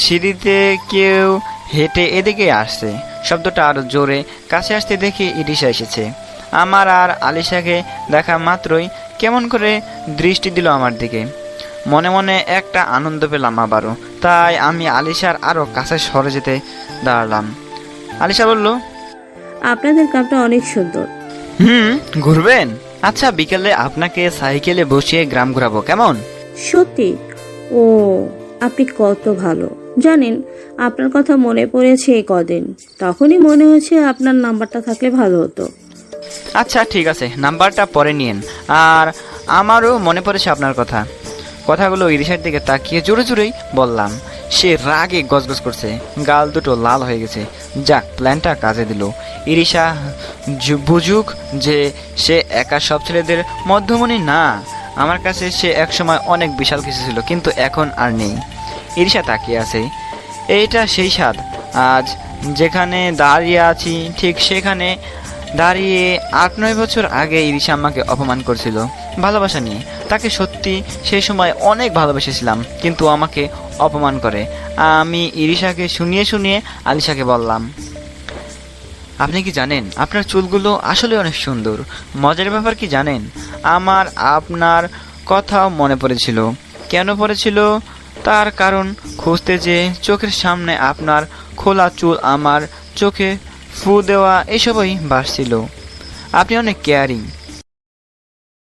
সিঁড়িতে কেউ হেঁটে এদিকে আসছে। শব্দটা আরো জোরে, কাছে আসতে দেখি ইরিশা এসেছে। আমার আর আলিশাকে দেখা মাত্রই কেমন করে দৃষ্টি দিল আমার দিকে। মনে মনে একটা আনন্দ পেলাম আবারও, তাই আমি আলিশার আরো কাছে সরে যেতে দাঁড়ালাম। আলিশা বলল, আপনাদের গ্রামটা অনেক সুন্দর। ঘুরবেন? আচ্ছা, বিকেলে আপনাকে সাইকেলে বসিয়ে গ্রাম ঘুরাবো, কেমন? সত্যি? ও, আপনি কত ভালো। জানেন, আপনার কথা মনে পড়েছে এই কদিন, তখনই মনে হচ্ছে আপনার নাম্বারটা থাকলে ভালো হতো। আচ্ছা ঠিক আছে, নাম্বারটা পরে নিন। আর আমারও মনে পড়েছে আপনার কথা। কথাগুলো ইরিশার দিকে তাকিয়ে জোরে জোরেই বললাম। সে রাগে গজগজ করছে, গাল দুটো লাল হয়ে গেছে। যাক, প্ল্যানটা কাজে দিল। ইরিশা বুঝুক যে সে একা সব ছেলেদের মধ্যমণি না, আমার কাছে সে একসময় অনেক বিশাল কিছু ছিল, কিন্তু এখন আর নেই। ঈর্ষা তাকিয়ে আছে। এইটা সেই স্বাদ। আজ যেখানে দাঁড়িয়ে আছি ঠিক সেখানে দাঁড়িয়ে 8-9 বছর আগে ঈর্ষা আমাকে অপমান করছিল ভালোবাসা নিয়ে। তাকে সত্যি সেই সময় অনেক ভালোবেসেছিলাম, কিন্তু আমাকে অপমান করে। আমি ঈর্ষাকে শুনিয়ে শুনিয়ে আলিশাকে বললাম, আপনি কি জানেন আপনার চুলগুলো আসলে অনেক সুন্দর। মজার ব্যাপার কি জানেন, আমার আপনার কথাও মনে পড়েছিল। কেন পড়েছিল? তার কারণ খুঁজতে যে চোখের সামনে আপনার খোলা চুল, আমার চোখে ফু দেওয়া, এসবই ভাসছিল। আপনি অনেক কেয়ারিং।